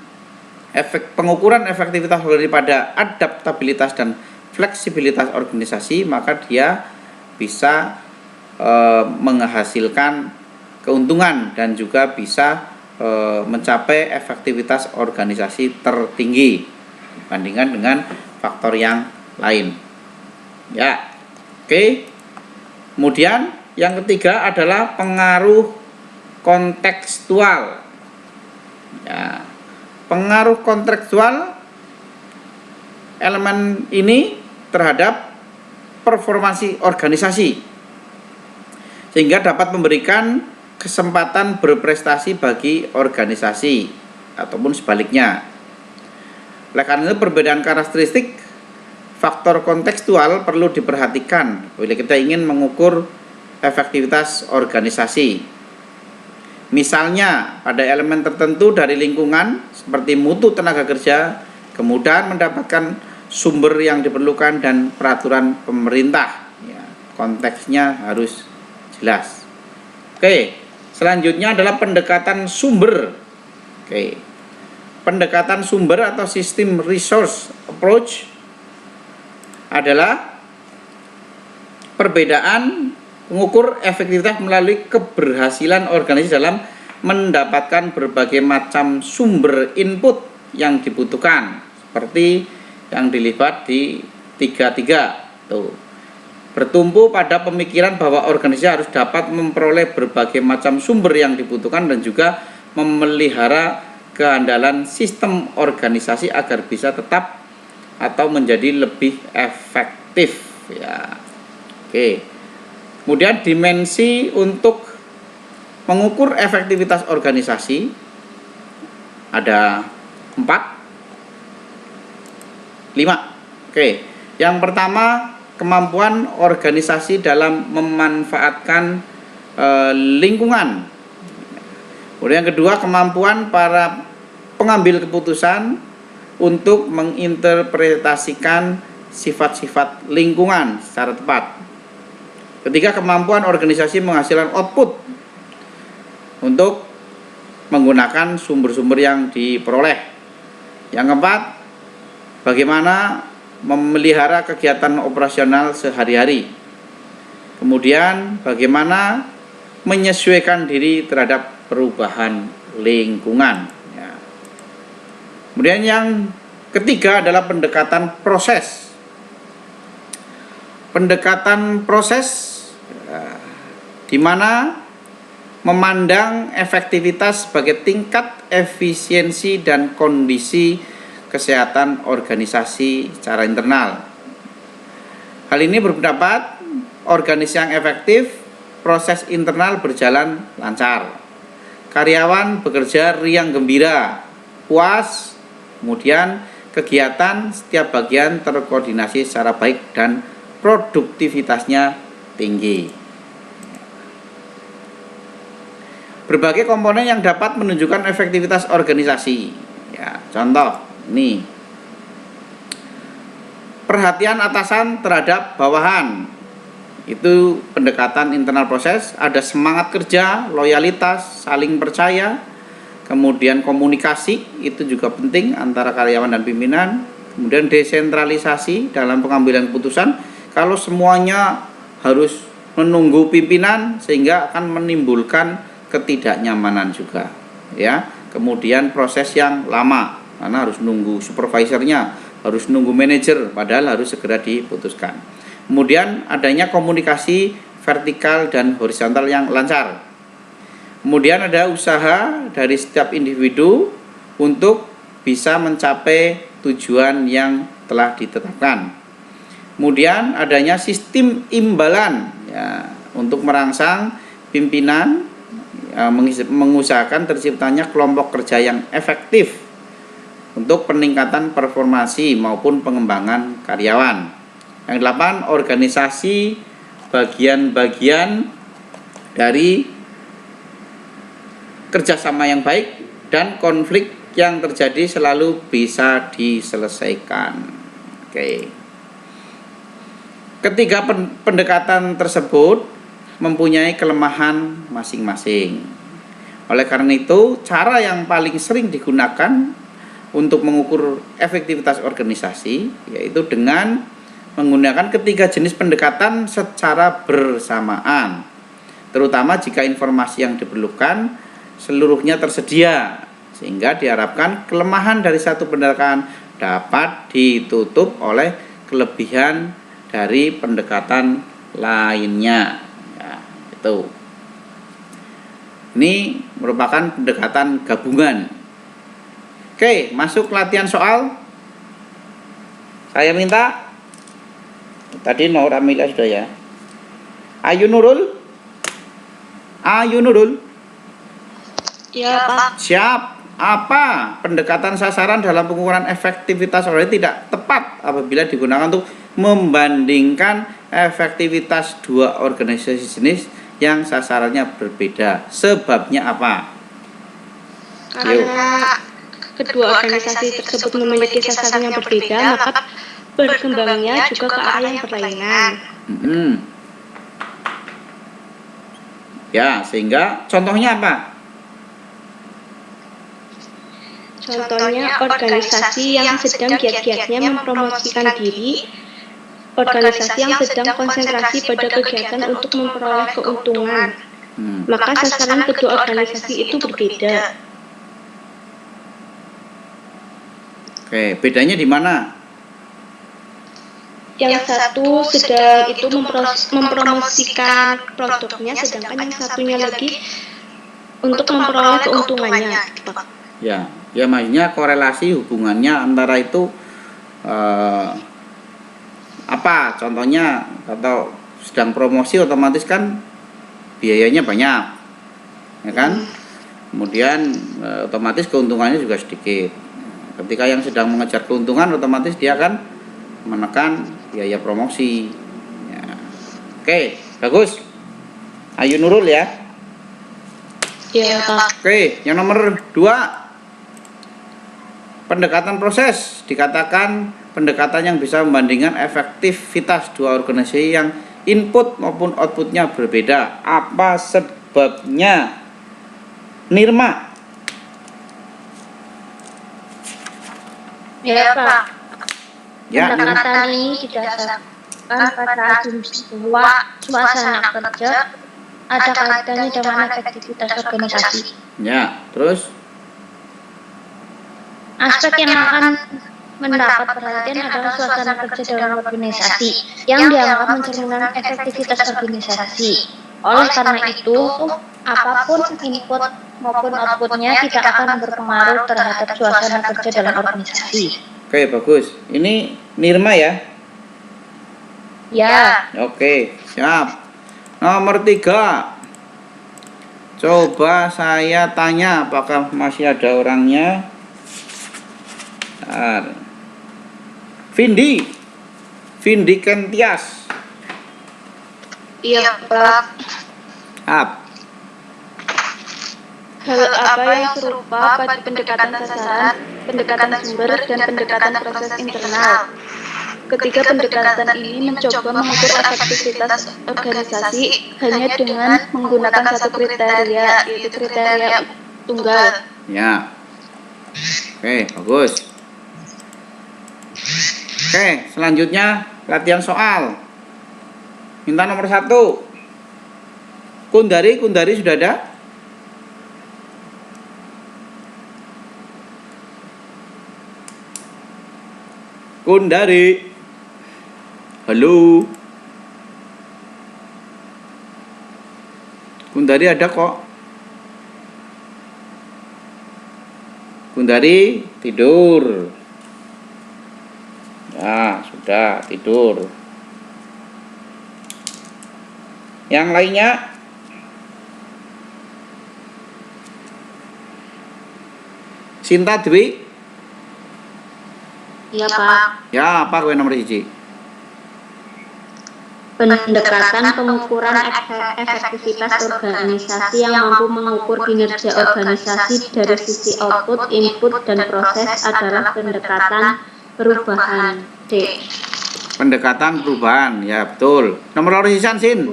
Speaker 1: pengukuran efektivitas daripada adaptabilitas dan fleksibilitas organisasi, maka dia bisa menghasilkan keuntungan dan juga bisa mencapai efektivitas organisasi tertinggi dibandingkan dengan faktor yang lain. Ya, oke. Kemudian yang ketiga adalah pengaruh kontekstual. Ya, pengaruh kontekstual elemen ini terhadap performansi organisasi, sehingga dapat memberikan kesempatan berprestasi bagi organisasi ataupun sebaliknya. Oleh karena itu, perbedaan karakteristik faktor kontekstual perlu diperhatikan bila kita ingin mengukur efektivitas organisasi. Misalnya, pada elemen tertentu dari lingkungan seperti mutu tenaga kerja, kemudahan mendapatkan sumber yang diperlukan, dan peraturan pemerintah. Ya, konteksnya harus jelas. Oke, selanjutnya adalah pendekatan sumber. Oke, pendekatan sumber atau sistem resource approach adalah perbedaan mengukur efektivitas melalui keberhasilan organisasi dalam mendapatkan berbagai macam sumber input yang dibutuhkan, seperti yang dilihat di 33 tuh. Bertumpu pada pemikiran bahwa organisasi harus dapat memperoleh berbagai macam sumber yang dibutuhkan dan juga memelihara keandalan sistem organisasi agar bisa tetap atau menjadi lebih efektif. Ya, oke. Kemudian dimensi untuk mengukur efektivitas organisasi ada 4, 5. Oke. Yang pertama, kemampuan organisasi dalam memanfaatkan lingkungan. Kemudian yang kedua, kemampuan para pengambil keputusan untuk menginterpretasikan sifat-sifat lingkungan secara tepat. Ketiga, kemampuan organisasi menghasilkan output untuk menggunakan sumber-sumber yang diperoleh. Yang keempat, bagaimana memelihara kegiatan operasional sehari-hari. Kemudian, bagaimana menyesuaikan diri terhadap perubahan lingkungan. Kemudian yang ketiga adalah pendekatan proses. Pendekatan proses di mana memandang efektivitas sebagai tingkat efisiensi dan kondisi kesehatan organisasi secara internal. Hal ini berpendapat organisasi yang efektif, proses internal berjalan lancar. Karyawan bekerja riang gembira, puas, kemudian kegiatan setiap bagian terkoordinasi secara baik dan produktivitasnya tinggi. Berbagai komponen yang dapat menunjukkan efektivitas organisasi. Ya, contoh nih. Perhatian atasan terhadap bawahan. Itu pendekatan internal proses, ada semangat kerja, loyalitas, saling percaya, kemudian komunikasi, itu juga penting antara karyawan dan pimpinan, kemudian desentralisasi dalam pengambilan keputusan. Kalau semuanya harus menunggu pimpinan sehingga akan menimbulkan ketidaknyamanan juga, ya. Kemudian proses yang lama karena harus nunggu supervisornya, harus nunggu manajer, padahal harus segera diputuskan. Kemudian adanya komunikasi vertikal dan horizontal yang lancar. Kemudian ada usaha dari setiap individu untuk bisa mencapai tujuan yang telah ditetapkan. Kemudian adanya sistem imbalan, ya, untuk merangsang pimpinan, ya, mengusahakan terciptanya kelompok kerja yang efektif untuk peningkatan performasi maupun pengembangan karyawan. Yang 8, organisasi bagian-bagian dari kerjasama yang baik dan konflik yang terjadi selalu bisa diselesaikan. Oke. Ketiga pendekatan tersebut mempunyai kelemahan masing-masing. Oleh karena itu, cara yang paling sering digunakan untuk mengukur efektivitas organisasi yaitu dengan menggunakan ketiga jenis pendekatan secara bersamaan, terutama jika informasi yang diperlukan seluruhnya tersedia, sehingga diharapkan kelemahan dari satu pendekatan dapat ditutup oleh kelebihan dari pendekatan lainnya. Ya, itu. Ini merupakan pendekatan gabungan. Oke, masuk latihan soal. Saya minta tadi Nora Mila sudah ya. Ayu Nurul. Ayu Nurul.
Speaker 7: Ya, Pak.
Speaker 1: Siap. Apa pendekatan sasaran dalam pengukuran efektivitas organisasi tidak tepat apabila digunakan untuk membandingkan efektivitas dua organisasi jenis yang sasarannya berbeda? Sebabnya apa?
Speaker 4: Karena kedua organisasi tersebut memiliki sasaran yang berbeda, maka berkembangnya juga ke arah yang berlainan.
Speaker 1: Ya, sehingga contohnya apa?
Speaker 4: Contohnya organisasi yang sedang giat-giatnya mempromosikan diri, organisasi yang sedang konsentrasi pada kegiatan untuk memperoleh keuntungan. Maka sasaran kedua organisasi itu berbeda.
Speaker 1: Oke, bedanya di mana?
Speaker 4: Yang satu sedang itu mempromosikan produknya, sedangkan yang satunya lagi untuk memperoleh keuntungannya.
Speaker 1: Ya maksudnya korelasi hubungannya antara itu apa? Contohnya atau sedang promosi otomatis kan biayanya banyak, ya kan? Kemudian otomatis keuntungannya juga sedikit. Ketika yang sedang mengejar keuntungan otomatis dia akan menekan biaya promosi. Ya. Oke, bagus. Ayu Nurul ya.
Speaker 4: Ya, Pak.
Speaker 1: Oke, yang nomor 2. Pendekatan proses dikatakan pendekatan yang bisa membandingkan efektivitas dua organisasi yang input maupun outputnya berbeda. Apa sebabnya? Nirma.
Speaker 3: Ya, Pak.
Speaker 1: Ya, Nirma.
Speaker 3: Pendekatan ini didasarkan pada asumsi bahwa suasana kerja ada kaitannya dengan efektivitas organisasi.
Speaker 1: Ya, terus
Speaker 3: Aspek yang akan mendapat perhatian adalah suasana kerja dalam organisasi yang dianggap mencerminkan efektivitas organisasi. Oleh karena itu, apapun input maupun outputnya tidak akan berpengaruh terhadap suasana kerja dalam organisasi.
Speaker 1: oke, bagus. Ini Nirma ya.
Speaker 4: Ya.
Speaker 1: Oke, siap. Nomor 3. Coba saya tanya apakah masih ada orangnya. Bentar. Vindi Kentias.
Speaker 4: Iya, Pak.
Speaker 1: Up.
Speaker 4: Hal apa yang serupa pada pendekatan sasaran, pendekatan sumber, dan pendekatan proses internal? Ketiga pendekatan ini mencoba mengukur efektivitas organisasi hanya dengan menggunakan satu kriteria, yaitu kriteria tunggal.
Speaker 1: Ya. Oke, bagus. Oke, selanjutnya latihan soal. Minta nomor 1. Kundari sudah ada? Kundari. Halo. Kundari ada kok. Kundari tidur. Ya, sudah tidur. Yang lainnya? Sinta Dwi?
Speaker 4: Iya, Pak.
Speaker 1: Ya, apa gue nomor 1?
Speaker 4: Pendekatan pengukuran efektivitas organisasi yang mampu mengukur kinerja organisasi dari sisi output, input, dan proses adalah pendekatan perubahan. D.
Speaker 1: Pendekatan perubahan, ya betul. Nomor urut Sin.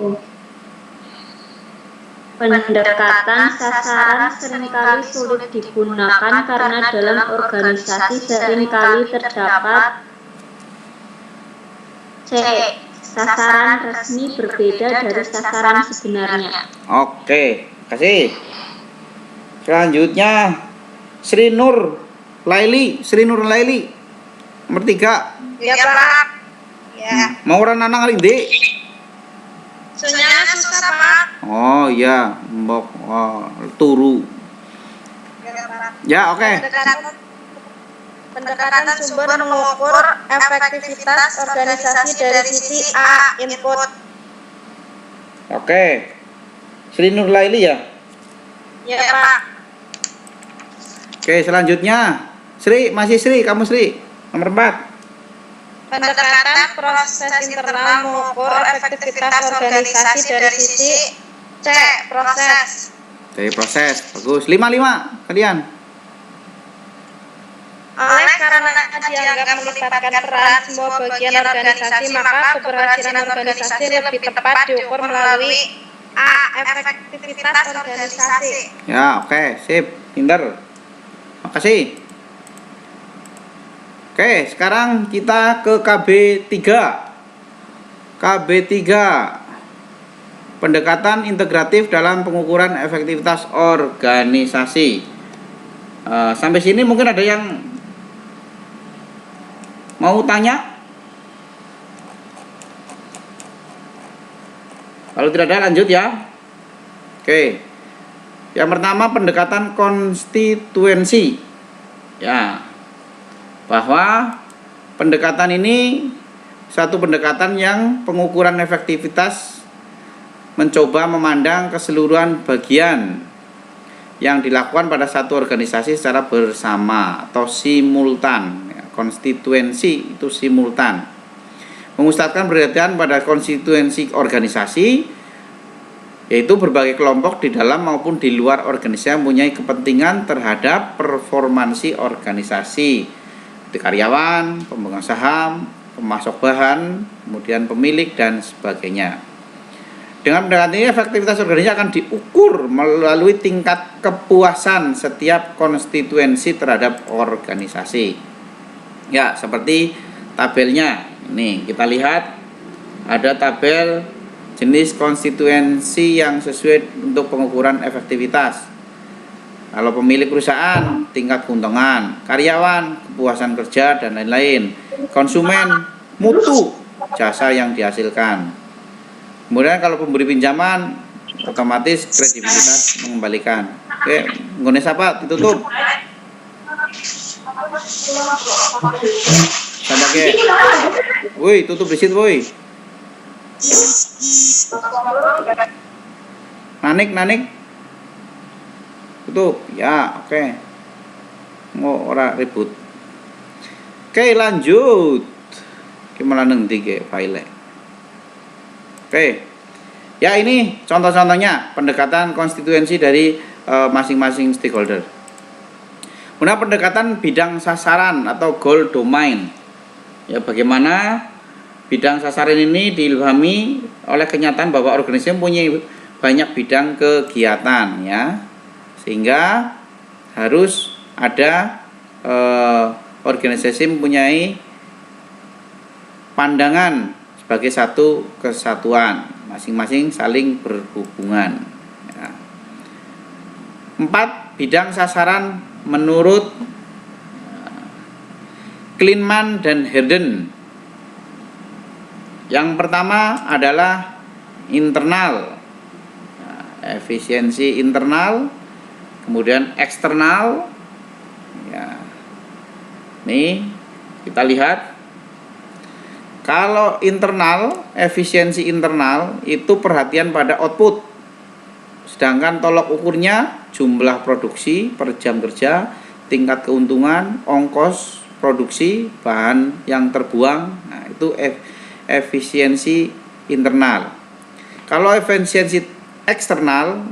Speaker 4: Pendekatan sasaran seringkali sulit digunakan karena dalam organisasi seringkali terdapat C. Sasaran resmi berbeda dari sasaran sebenarnya.
Speaker 1: Oke, kasih. Selanjutnya Sri Nur Laili. Nomor 3.
Speaker 7: Ya, Pak. Ya.
Speaker 1: Mau orang nanang alindi?
Speaker 7: Soalnya susah, Pak.
Speaker 1: Oh iya, mbok turu. Ya, oke.
Speaker 7: Pendekatan sumber mengukur efektivitas organisasi dari sisi A, input.
Speaker 1: Oke. Sri Nur Laili ya?
Speaker 7: Ya, Pak.
Speaker 1: Oke, selanjutnya Sri, kamu Sri. Nomor 4.
Speaker 7: Pendekatan proses internal mengukur efektivitas organisasi dari sisi C, proses.
Speaker 1: Dari proses, bagus. 5 kalian.
Speaker 7: Oleh karena dianggap melibatkan peran semua bagian organisasi, maka keberhasilan organisasi lebih tepat diukur melalui A, efektivitas organisasi.
Speaker 1: Ya, oke, sip. Pinter. Makasih. Oke, sekarang kita ke KB3. KB3. Pendekatan integratif dalam pengukuran efektivitas organisasi. Sampai sini mungkin ada yang mau tanya? Kalau tidak ada, lanjut ya. Oke. Yang pertama, pendekatan konstituensi. Ya. Bahwa pendekatan ini satu pendekatan yang pengukuran efektivitas mencoba memandang keseluruhan bagian yang dilakukan pada satu organisasi secara bersama atau simultan. Konstituensi itu simultan. Memusatkan perhatian pada konstituensi organisasi, yaitu berbagai kelompok di dalam maupun di luar organisasi yang mempunyai kepentingan terhadap performansi organisasi. Karyawan, pemegang saham, pemasok bahan, kemudian pemilik dan sebagainya. Dengan pendekatan ini efektivitas organisasi akan diukur melalui tingkat kepuasan setiap konstituensi terhadap organisasi. Ya, seperti tabelnya. Ini kita lihat ada tabel jenis konstituensi yang sesuai untuk pengukuran efektivitas. Kalau pemilik perusahaan, tingkat keuntungan, karyawan, kepuasan kerja, dan lain-lain. Konsumen, mutu, jasa yang dihasilkan. Kemudian kalau pemberi pinjaman, otomatis kredibilitas mengembalikan. Oke, nggone siapa? Ditutup. Sampai. Woi, tutup di situ, woi. Nanik. Tutup. Ya, oke. Ora ribut. Oke, lanjut. Gimana nanti ke file. Oke. Ya, ini contoh-contohnya pendekatan konstituensi dari masing-masing stakeholder. Kemudian pendekatan bidang sasaran atau goal domain. Ya, bagaimana bidang sasaran ini diilhami oleh kenyataan bahwa organisasi mempunyai banyak bidang kegiatan, ya, sehingga harus ada organisasi mempunyai pandangan sebagai satu kesatuan, masing-masing saling berhubungan. Ya. 4. Bidang sasaran menurut Kleinman dan Herden. Yang pertama adalah internal, efisiensi internal, kemudian eksternal. Ya. Nih kita lihat, kalau internal, efisiensi internal itu perhatian pada output, sedangkan tolok ukurnya jumlah produksi per jam kerja, tingkat keuntungan, ongkos produksi, bahan yang terbuang. Nah, itu efisiensi internal. Kalau efisiensi eksternal,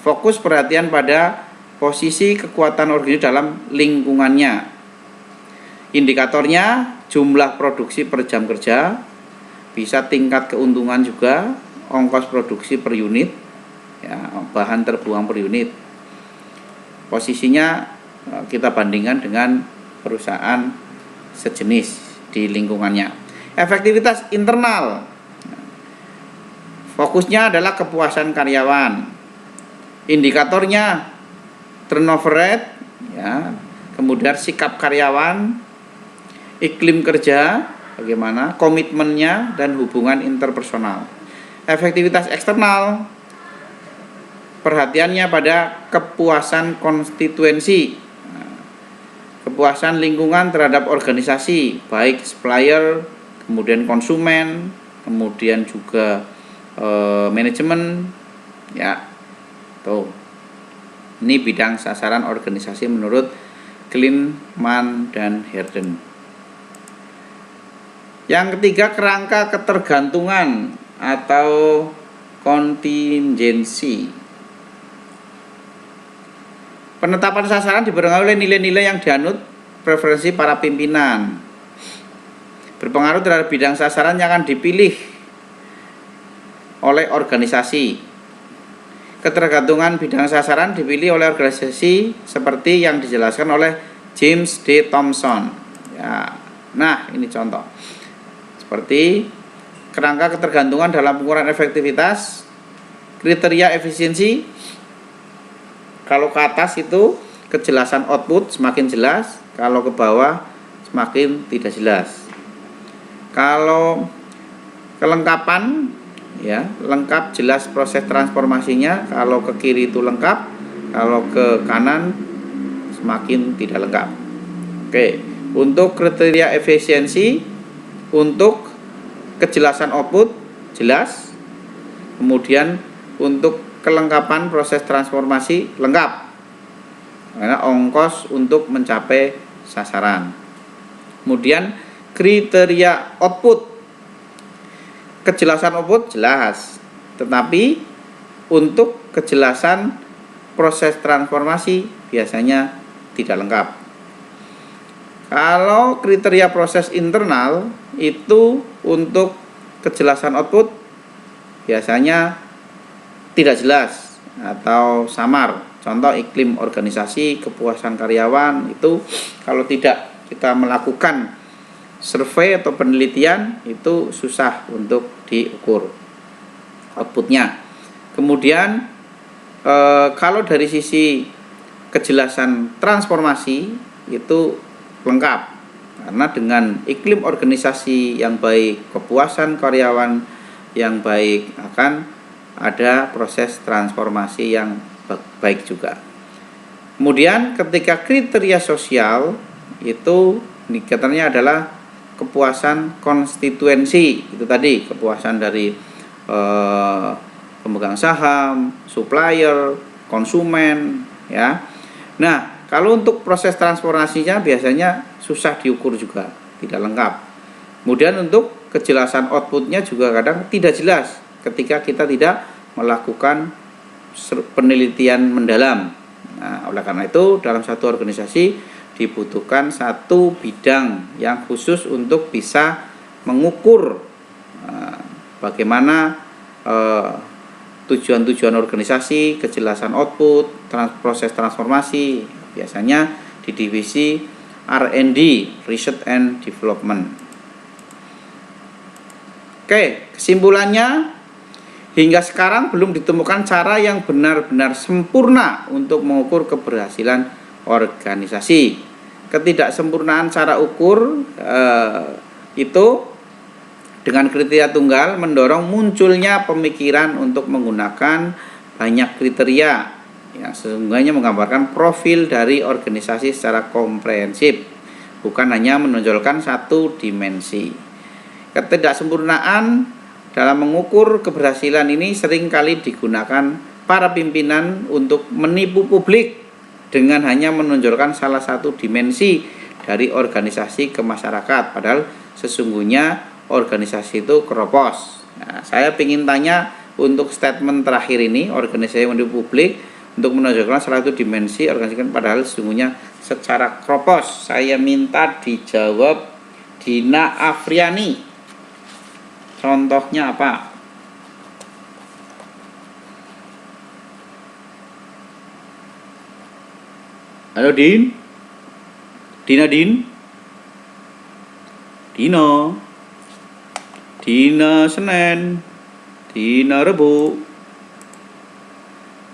Speaker 1: fokus perhatian pada posisi kekuatan organisasi dalam lingkungannya. Indikatornya jumlah produksi per jam kerja, bisa tingkat keuntungan juga, ongkos produksi per unit, ya, bahan terbuang per unit. Posisinya kita bandingkan dengan perusahaan sejenis di lingkungannya. Efektivitas internal, fokusnya adalah kepuasan karyawan. Indikatornya turnover rate, ya, kemudian sikap karyawan, iklim kerja, bagaimana komitmennya, dan hubungan interpersonal. Efektivitas eksternal, perhatiannya pada kepuasan konstituensi, kepuasan lingkungan terhadap organisasi, baik supplier, kemudian konsumen, kemudian juga manajemen, ya. Tuh. Ini bidang sasaran organisasi menurut Kleinman dan Herden. Yang ketiga, kerangka ketergantungan atau kontingensi. Penetapan sasaran dipengaruhi oleh nilai-nilai yang dianut preferensi para pimpinan. Berpengaruh terhadap bidang sasaran yang akan dipilih oleh organisasi. Ketergantungan bidang sasaran dipilih oleh organisasi seperti yang dijelaskan oleh James D. Thomson. Ya. Nah, ini contoh. Seperti kerangka ketergantungan dalam pengukuran efektivitas, kriteria efisiensi. Kalau ke atas itu kejelasan output semakin jelas, kalau ke bawah semakin tidak jelas. Kalau kelengkapan, ya, lengkap jelas proses transformasinya, kalau ke kiri itu lengkap, kalau ke kanan semakin tidak lengkap. Oke, untuk kriteria efisiensi, untuk kejelasan output jelas, kemudian untuk kelengkapan proses transformasi lengkap, karena ongkos untuk mencapai sasaran. Kemudian kriteria output, kejelasan output jelas, tetapi untuk kejelasan proses transformasi biasanya tidak lengkap. Kalau kriteria proses internal itu untuk kejelasan output biasanya tidak jelas atau samar. Contoh iklim organisasi, kepuasan karyawan, itu kalau tidak kita melakukan survei atau penelitian itu susah untuk diukur outputnya. Kemudian kalau dari sisi kejelasan transformasi itu lengkap, karena dengan iklim organisasi yang baik, kepuasan karyawan yang baik, akan ada proses transformasi yang baik juga. Kemudian ketika kriteria sosial itu indikatornya adalah kepuasan konstituensi. Itu tadi kepuasan dari pemegang saham, supplier, konsumen, ya. Nah, kalau untuk proses transformasinya biasanya susah diukur juga, tidak lengkap. Kemudian untuk kejelasan outputnya juga kadang tidak jelas ketika kita tidak melakukan penelitian mendalam. Nah, oleh karena itu dalam satu organisasi dibutuhkan satu bidang yang khusus untuk bisa mengukur bagaimana tujuan-tujuan organisasi, kejelasan output, proses transformasi, biasanya di divisi R&D, Research and Development. Oke, kesimpulannya, hingga sekarang belum ditemukan cara yang benar-benar sempurna untuk mengukur keberhasilan organisasi. Ketidaksempurnaan cara ukur itu dengan kriteria tunggal mendorong munculnya pemikiran untuk menggunakan banyak kriteria yang sesungguhnya menggambarkan profil dari organisasi secara komprehensif, bukan hanya menonjolkan satu dimensi. Ketidaksempurnaan dalam mengukur keberhasilan ini seringkali digunakan para pimpinan untuk menipu publik dengan hanya menonjolkan salah satu dimensi dari organisasi ke masyarakat, padahal sesungguhnya organisasi itu keropos. Nah, saya ingin tanya untuk statement terakhir ini, organisasi menipu publik untuk menonjolkan salah satu dimensi organisasi, padahal sesungguhnya secara keropos. Saya minta dijawab Dina Afriani. Contohnya apa? Halo Din? Dina Din? Dina? Dina Senin, Dina Rebu,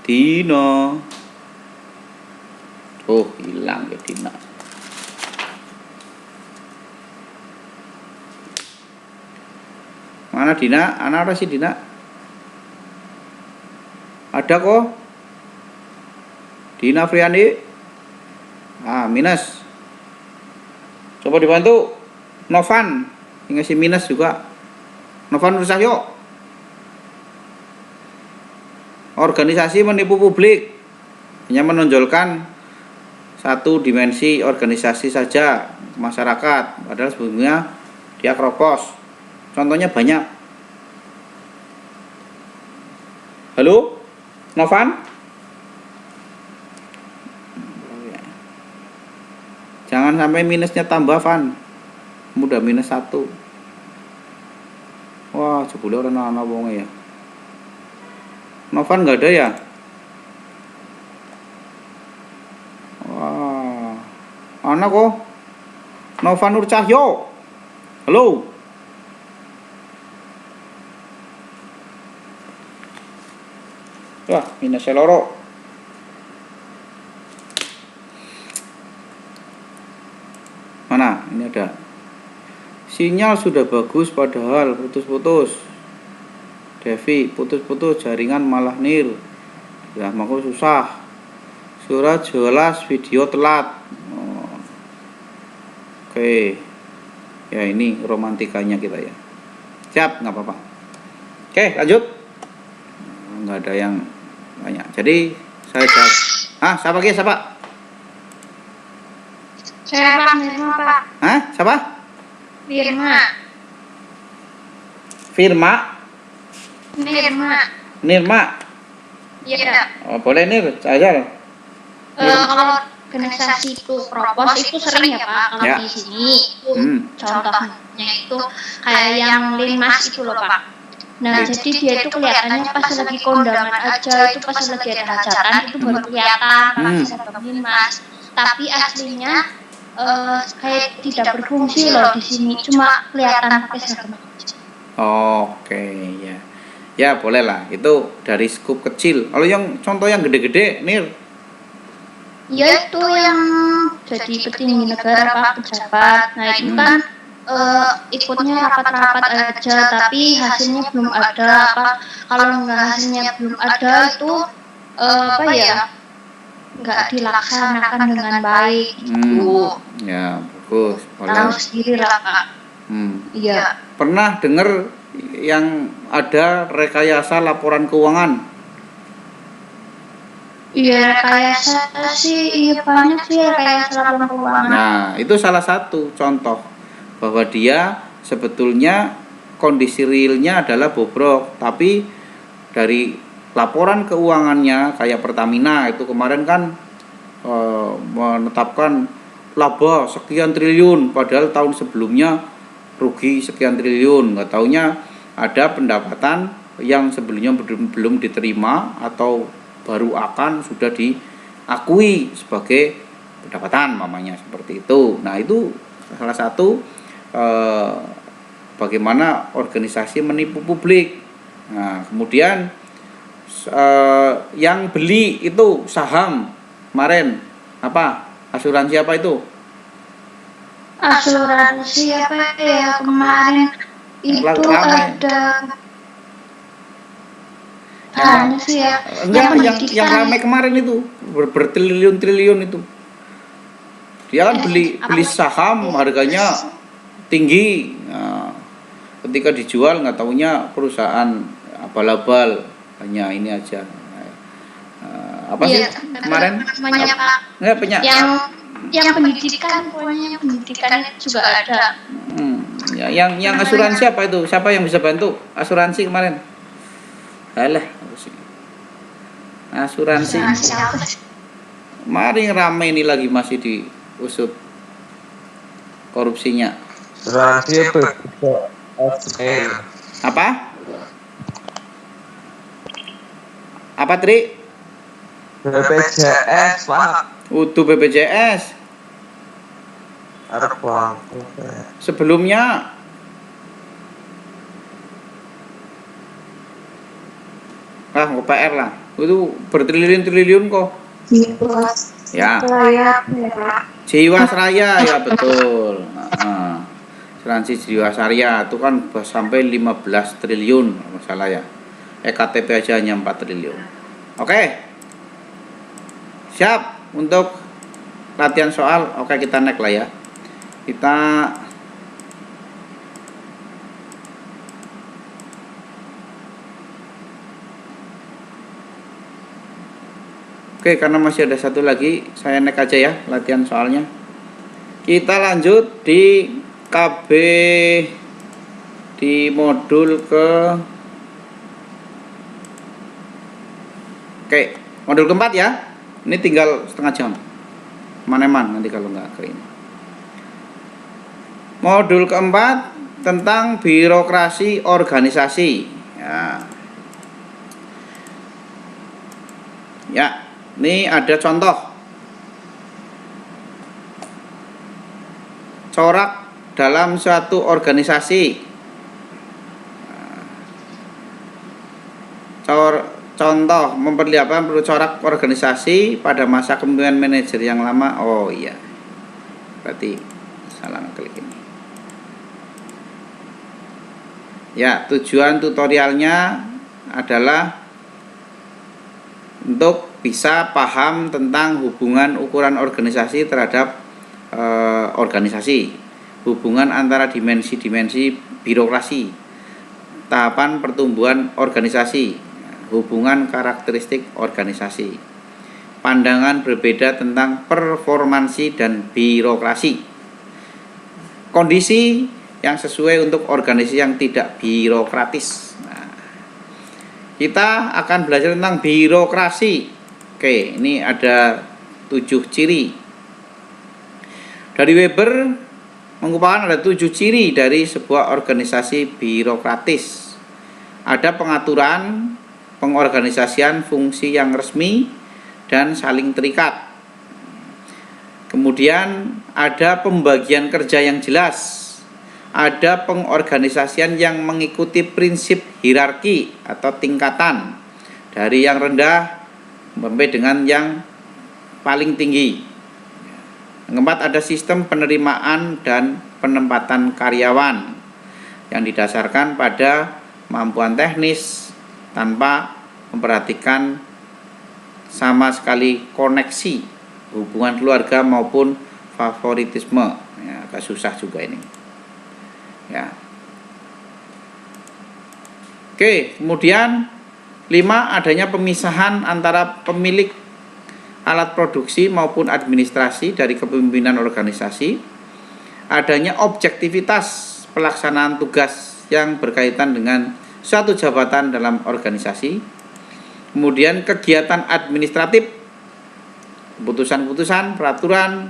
Speaker 1: Dina. Oh, hilang ya Dina. Mana Dina? Anak apa sih Dina? Ada kok? Dina Friandi? Minus. Coba dibantu. Novan, ngasih minus juga. Novan Rusahyo. Organisasi menipu publik, hanya menonjolkan satu dimensi organisasi saja, masyarakat, padahal sebelumnya dia keropos. Contohnya banyak. Halo, Novan? Jangan sampai minusnya tambah, Van. Mudah minus 1. Wah, jebule ora ana wonge ya. Novan enggak ada ya? Wah. Ana kok. Novan Nur Cahyo. Halo. Wah, minus loro. Mana? Ini ada. Sinyal sudah bagus padahal putus-putus. Devi, putus-putus jaringan malah nir. Ya, maku susah. Surat jelas, video telat. Oke. Ya, ini romantikanya kita ya. Siap, nggak apa-apa. Oke, lanjut. Nggak ada yang banyak. Jadi saya jawab. Siapa lagi? Siapa?
Speaker 7: Saya Pak Nirma, Pak.
Speaker 1: Siapa?
Speaker 7: Nirma.
Speaker 1: Firma? Nirma.
Speaker 7: Iya.
Speaker 1: Oh, boleh Nir, saya.
Speaker 7: Kalau organisasi itu propos itu sering ya Pak. Kalau
Speaker 1: Ya.
Speaker 7: di sini contohnya itu kayak yang Linmas itu loh Pak. Nah, jadi dia itu kelihatannya pas lagi kondangan aja, itu pas lagi ada hajatan itu baru kelihatan pakai seragam Linmas. Tapi aslinya kayak tidak berfungsi loh di sini, cuma kelihatan pakai seragam aja.
Speaker 1: Oke, ya. Ya, boleh lah. Itu dari skup kecil. Kalau yang contoh yang gede-gede, Nir.
Speaker 7: Ya itu yang jadi petinggi negara Pak, pejabat. Nah itu kan ikutnya rapat-rapat aja, tapi hasilnya belum ada. Kalau nggak hasilnya belum ada itu nggak dilaksanakan dengan baik.
Speaker 1: Ya, bagus. Boleh.
Speaker 7: Tahu sendiri lah Pak.
Speaker 8: Iya.
Speaker 1: Pernah dengar yang ada rekayasa laporan keuangan?
Speaker 8: Iya, rekayasa sih, iya banyak sih rekayasa laporan keuangan.
Speaker 1: Nah, itu salah satu contoh bahwa dia sebetulnya kondisi realnya adalah bobrok, tapi dari laporan keuangannya kayak Pertamina itu kemarin kan menetapkan laba sekian triliun, padahal tahun sebelumnya rugi sekian triliun. Nggak taunya ada pendapatan yang sebelumnya belum diterima atau baru akan sudah diakui sebagai pendapatan, mamanya seperti itu. Nah, itu salah satu bagaimana organisasi menipu publik. Nah, kemudian yang beli itu saham kemarin apa? Asuransi apa itu?
Speaker 8: Asuransi apa ya kemarin itu ada banyak sih ya.
Speaker 1: Enggak, yang ramai kemarin itu bertriliun-triliun itu. Dia kan beli saham harganya tinggi. Nah, ketika dijual nggak taunya perusahaan abal-abal, hanya ini aja. Apa sih kemarin?
Speaker 8: Yang pendidikan, pokoknya pendidikan juga ada.
Speaker 1: Yang asuransi apa itu? Siapa yang bisa bantu asuransi kemarin? Alah, asuransi. Mari ramai ini lagi masih diusut korupsinya.
Speaker 6: Asuransi
Speaker 1: apa? Apa, Tri?
Speaker 6: BPJS, Pak.
Speaker 1: Utuh BPJS.
Speaker 6: Apa?
Speaker 1: Sebelumnya OPR lah. Itu bertriliun-triliun kok. Ya. Jiwasraya ya betul. Asuransi Jiwasraya itu kan sampai 15 triliun masalah ya. EKTP aja hanya 4 triliun. Oke. Siap untuk latihan soal. Oke, kita next lah ya. Oke, karena masih ada satu lagi, saya next aja ya latihan soalnya. Kita lanjut di KB di modul modul keempat ya. Ini tinggal setengah jam. Maneman nanti kalau nggak ke ini. Modul keempat tentang birokrasi organisasi. Ya, ini ada contoh. Corak dalam suatu organisasi. Contoh memperlihatkan corak organisasi pada masa kepemimpinan manajer yang lama. Oh iya, berarti salah klik ini. Ya, tujuan tutorialnya adalah untuk bisa paham tentang hubungan ukuran organisasi terhadap organisasi, hubungan antara dimensi-dimensi birokrasi, tahapan pertumbuhan organisasi, hubungan karakteristik organisasi, pandangan berbeda tentang performansi dan birokrasi, kondisi yang sesuai untuk organisasi yang tidak birokratis. Nah, kita akan belajar tentang birokrasi. Oke, ini ada 7 ciri. Dari Weber mengupakan ada 7 ciri dari sebuah organisasi birokratis. Ada pengaturan, pengorganisasian fungsi yang resmi dan saling terikat. Kemudian ada pembagian kerja yang jelas. Ada pengorganisasian yang mengikuti prinsip hierarki atau tingkatan dari yang rendah sampai dengan yang paling tinggi. Yang keempat, ada sistem penerimaan dan penempatan karyawan yang didasarkan pada kemampuan teknis tanpa memperhatikan sama sekali koneksi hubungan keluarga maupun favoritisme. Ya, agak susah juga ini. Ya. Oke, kemudian 5, adanya pemisahan antara pemilik alat produksi maupun administrasi dari kepemimpinan organisasi. Adanya objektivitas pelaksanaan tugas yang berkaitan dengan suatu jabatan dalam organisasi. Kemudian kegiatan administratif, keputusan-keputusan, peraturan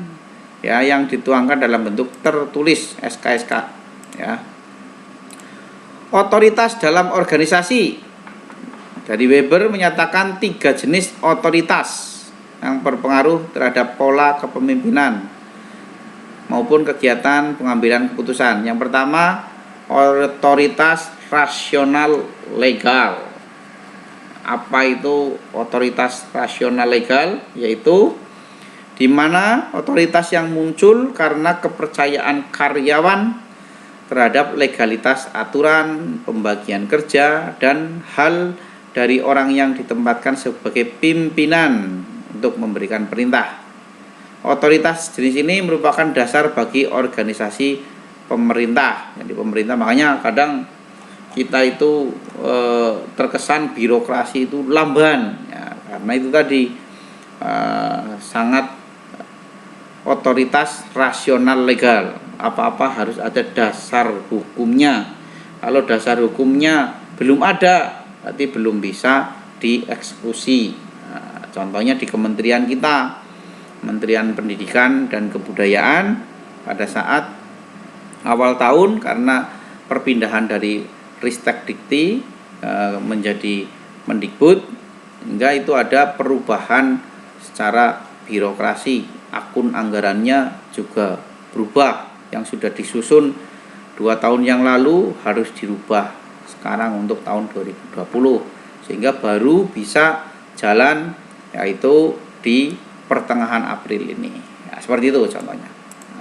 Speaker 1: ya yang dituangkan dalam bentuk tertulis SK-SK ya. Otoritas dalam organisasi. Dari Weber menyatakan 3 jenis otoritas yang berpengaruh terhadap pola kepemimpinan maupun kegiatan pengambilan keputusan. Yang pertama, otoritas rasional legal. Apa itu otoritas rasional legal? Yaitu di mana otoritas yang muncul karena kepercayaan karyawan terhadap legalitas aturan, pembagian kerja, dan hal dari orang yang ditempatkan sebagai pimpinan untuk memberikan perintah. Otoritas jenis ini merupakan dasar bagi organisasi pemerintah. Jadi pemerintah, makanya kadang kita itu terkesan birokrasi itu lamban ya, karena itu tadi sangat otoritas rasional legal. Apa-apa harus ada dasar hukumnya. Kalau dasar hukumnya belum ada, berarti belum bisa dieksekusi. Nah, contohnya di kementerian kita, Kementerian Pendidikan dan Kebudayaan, pada saat awal tahun karena perpindahan dari Ristek Dikti menjadi Mendikbud, hingga itu ada perubahan secara birokrasi. Akun anggarannya juga berubah, yang sudah disusun 2 tahun yang lalu harus dirubah sekarang untuk tahun 2020, sehingga baru bisa jalan yaitu di pertengahan April ini ya, seperti itu contohnya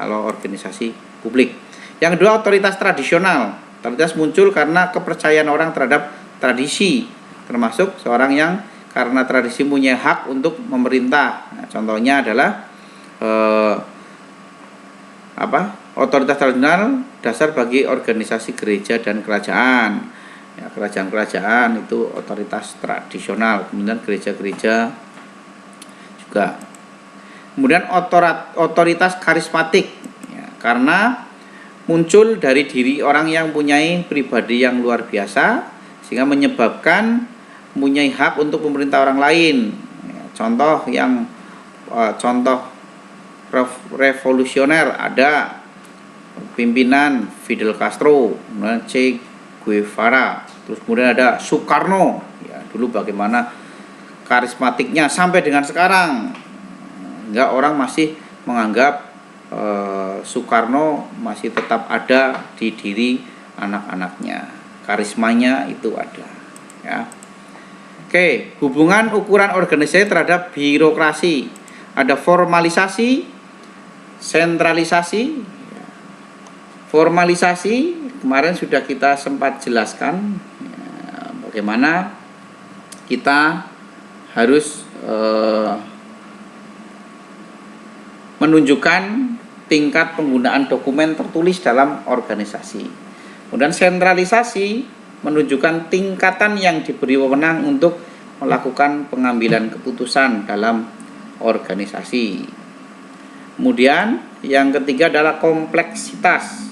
Speaker 1: kalau organisasi publik. Yang kedua, otoritas tradisional. Otoritas muncul karena kepercayaan orang terhadap tradisi, termasuk seorang yang karena tradisi punya hak untuk memerintah. Nah, contohnya adalah otoritas tradisional dasar bagi organisasi gereja dan kerajaan. Ya, kerajaan-kerajaan itu otoritas tradisional. Kemudian gereja-gereja juga. Kemudian otoritas karismatik ya, karena muncul dari diri orang yang mempunyai pribadi yang luar biasa sehingga menyebabkan mempunyai hak untuk memerintah orang lain. Ya, contoh revolusioner ada pimpinan Fidel Castro, kemudian Che Guevara, terus kemudian ada Soekarno. Ya, dulu bagaimana karismatiknya sampai dengan sekarang. Enggak, orang masih menganggap Soekarno masih tetap ada di diri anak-anaknya, karismanya itu ada ya. Oke, hubungan ukuran organisasi terhadap birokrasi. Ada formalisasi, sentralisasi. Formalisasi kemarin sudah kita sempat jelaskan ya, bagaimana kita harus menunjukkan tingkat penggunaan dokumen tertulis dalam organisasi. Kemudian sentralisasi menunjukkan tingkatan yang diberi wewenang untuk melakukan pengambilan keputusan dalam organisasi. Kemudian yang ketiga adalah kompleksitas.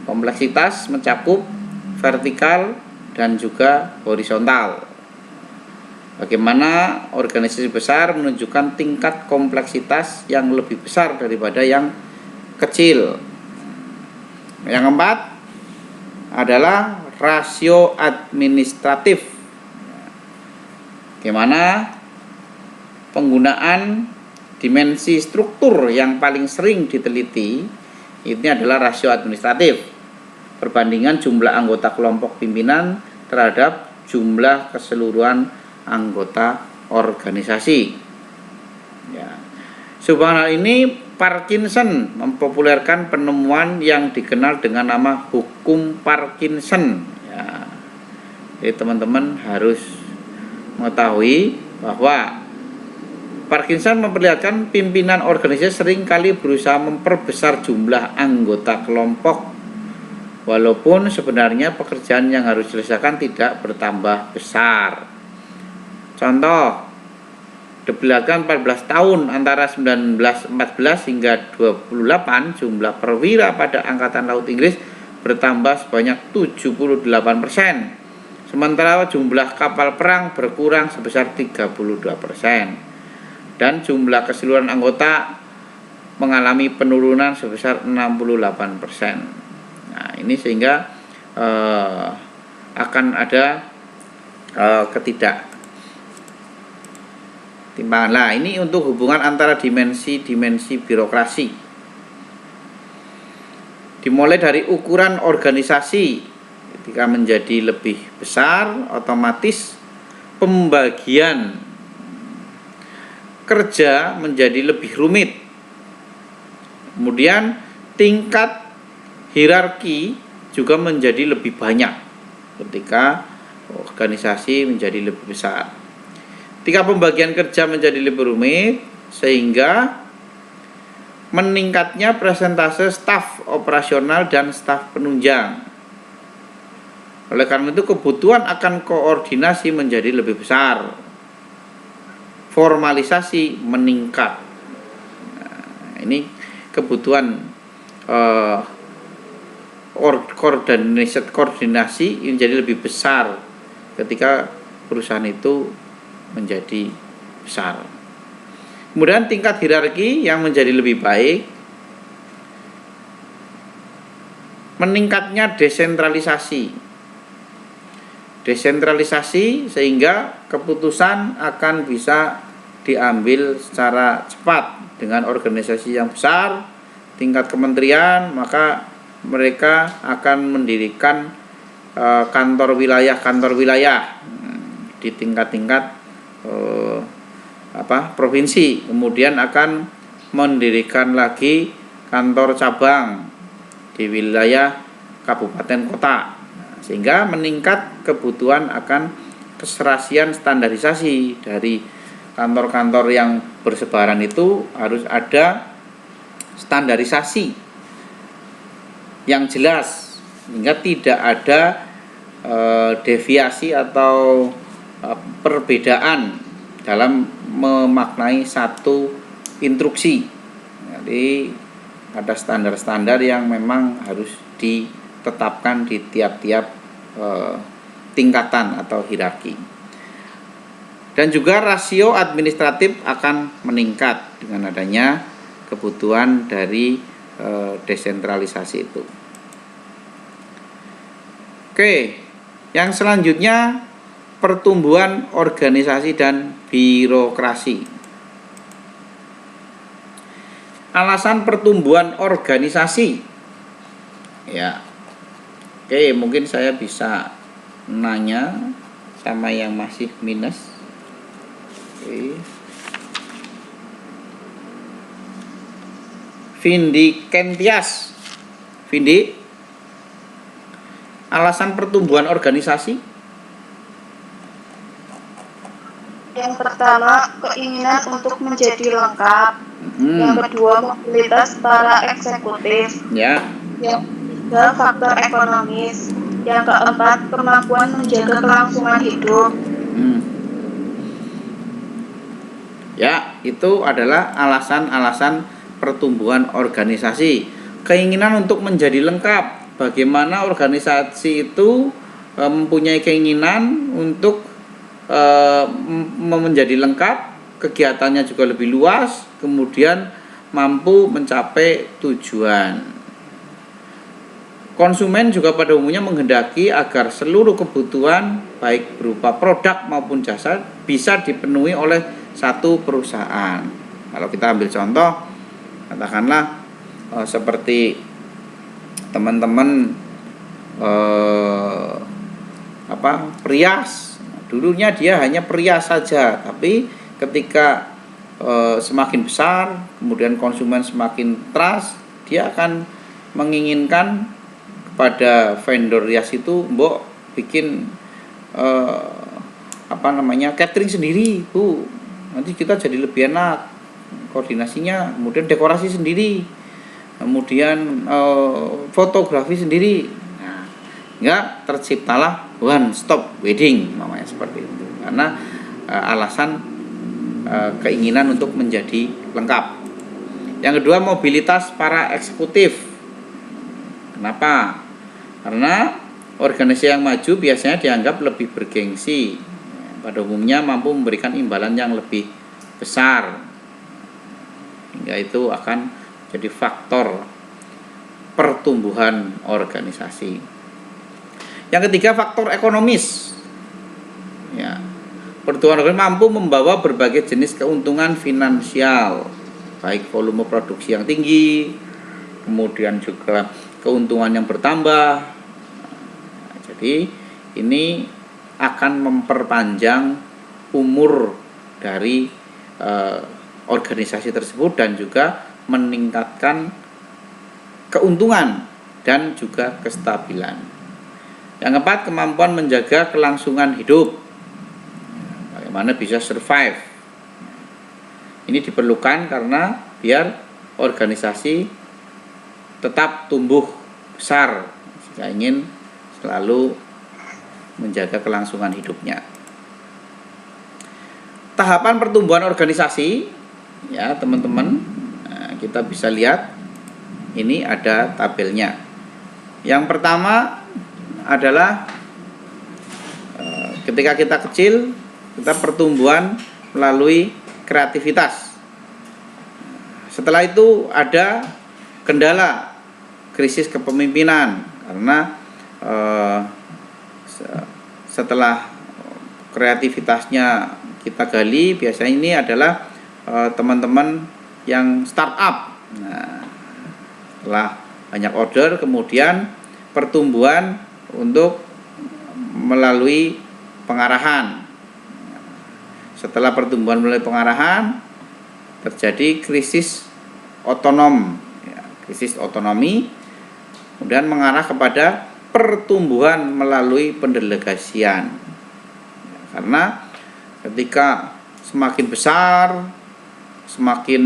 Speaker 1: Kompleksitas mencakup vertikal dan juga horizontal. Bagaimana organisasi besar menunjukkan tingkat kompleksitas yang lebih besar daripada yang kecil. Yang keempat adalah rasio administratif. Bagaimana penggunaan dimensi struktur yang paling sering diteliti ini adalah rasio administratif, perbandingan jumlah anggota kelompok pimpinan terhadap jumlah keseluruhan anggota organisasi. Ya. Subhanallah, ini Parkinson mempopulerkan penemuan yang dikenal dengan nama hukum Parkinson. Ya. Jadi teman-teman harus mengetahui bahwa Parkinson memperlihatkan pimpinan organisasi seringkali berusaha memperbesar jumlah anggota kelompok walaupun sebenarnya pekerjaan yang harus diselesaikan tidak bertambah besar. Contoh, di belakang 14 tahun antara 1914 hingga 28 jumlah perwira pada Angkatan Laut Inggris bertambah sebanyak 78%. Sementara jumlah kapal perang berkurang sebesar 32%. Dan jumlah keseluruhan anggota mengalami penurunan sebesar 68%. Nah, ini sehingga akan ada ketidaktimbangan. Nah, ini untuk hubungan antara dimensi-dimensi birokrasi. Dimulai dari ukuran organisasi, ketika menjadi lebih besar, otomatis pembagian kerja menjadi lebih rumit. Kemudian tingkat hierarki juga menjadi lebih banyak ketika organisasi menjadi lebih besar. Ketika pembagian kerja menjadi lebih rumit, sehingga meningkatnya persentase staf operasional dan staf penunjang. Oleh karena itu kebutuhan akan koordinasi menjadi lebih besar. Formalisasi meningkat. Nah, ini kebutuhan koordinasi menjadi lebih besar ketika perusahaan itu menjadi besar. Kemudian tingkat hierarki yang menjadi lebih baik, meningkatnya desentralisasi sehingga keputusan akan bisa diambil secara cepat dengan organisasi yang besar, tingkat kementerian, maka mereka akan mendirikan kantor wilayah di tingkat-tingkat provinsi, kemudian akan mendirikan lagi kantor cabang di wilayah kabupaten kota, sehingga meningkat kebutuhan akan keserasian standarisasi. Dari kantor-kantor yang bersebaran itu harus ada standarisasi yang jelas, sehingga tidak ada deviasi atau perbedaan dalam memaknai satu instruksi. Jadi ada standar-standar yang memang harus ditetapkan di tiap-tiap tingkatan atau hierarki. Dan juga rasio administratif akan meningkat dengan adanya kebutuhan dari desentralisasi itu. Oke, yang selanjutnya pertumbuhan organisasi dan birokrasi. Alasan pertumbuhan organisasi. Ya. Oke, mungkin saya bisa nanya sama yang masih minus. Oke. Vindi Kentias. Vindi, alasan pertumbuhan organisasi?
Speaker 7: Yang pertama, keinginan untuk menjadi lengkap. Yang kedua, mobilitas para eksekutif.
Speaker 1: Ya.
Speaker 7: Yang ketiga, faktor ekonomis. Yang keempat, kemampuan menjaga kelangsungan hidup.
Speaker 1: Ya, itu adalah alasan-alasan pertumbuhan organisasi. Keinginan untuk menjadi lengkap. Bagaimana organisasi itu mempunyai keinginan untuk menjadi lengkap, kegiatannya juga lebih luas, kemudian mampu mencapai tujuan. Konsumen juga pada umumnya menghendaki agar seluruh kebutuhan baik berupa produk maupun jasa bisa dipenuhi oleh satu perusahaan. Kalau kita ambil contoh, katakanlah seperti teman-teman perias. Dulunya dia hanya perias saja, tapi ketika semakin besar, kemudian konsumen semakin trust, dia akan menginginkan kepada vendor rias itu, mbok bikin catering sendiri, Bu. Nanti kita jadi lebih enak koordinasinya, kemudian dekorasi sendiri, kemudian fotografi sendiri. Sehingga terciptalah one stop wedding namanya seperti itu. Karena alasan keinginan untuk menjadi lengkap. Yang kedua, mobilitas para eksekutif. Kenapa? Karena organisasi yang maju biasanya dianggap lebih bergengsi. Pada umumnya mampu memberikan imbalan yang lebih besar. Hingga itu akan jadi faktor pertumbuhan organisasi. Yang ketiga, faktor ekonomis. Ya, pertumbuhan organisasi mampu membawa berbagai jenis keuntungan finansial, baik volume produksi yang tinggi, kemudian juga keuntungan yang bertambah. Jadi ini akan memperpanjang umur dari organisasi tersebut dan juga meningkatkan keuntungan dan juga kestabilan. Yang keempat, kemampuan menjaga kelangsungan hidup. Bagaimana bisa survive. Ini diperlukan karena biar organisasi tetap tumbuh besar jika ingin selalu menjaga kelangsungan hidupnya. Tahapan pertumbuhan organisasi, ya teman-teman, kita bisa lihat ini ada tabelnya. Yang pertama adalah ketika kita kecil, kita pertumbuhan melalui kreativitas. Setelah itu ada kendala, krisis kepemimpinan, karena setelah kreativitasnya kita gali, biasanya ini adalah teman-teman yang startup. Nah, setelah banyak order, kemudian pertumbuhan untuk melalui pengarahan. Setelah pertumbuhan melalui pengarahan, terjadi krisis otonom, krisis otonomi, kemudian mengarah kepada pertumbuhan melalui pendelegasian. Karena ketika semakin besar, semakin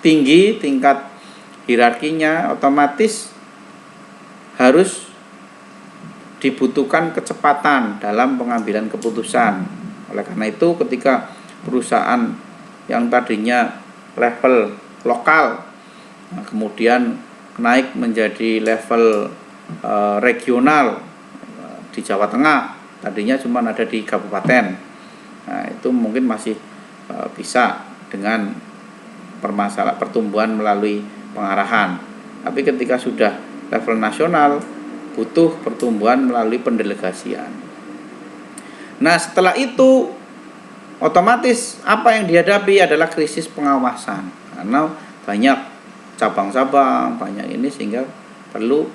Speaker 1: tinggi tingkat hierarkinya, otomatis harus dibutuhkan kecepatan dalam pengambilan keputusan. Oleh karena itu, ketika perusahaan yang tadinya level lokal, kemudian naik menjadi level regional di Jawa Tengah, tadinya cuma ada di kabupaten. Nah, itu mungkin masih bisa dengan pertumbuhan melalui pengarahan. Tapi ketika sudah level nasional, butuh pertumbuhan melalui pendelegasian. Nah, setelah itu otomatis apa yang dihadapi adalah krisis pengawasan. Karena banyak cabang-cabang, banyak ini, sehingga perlu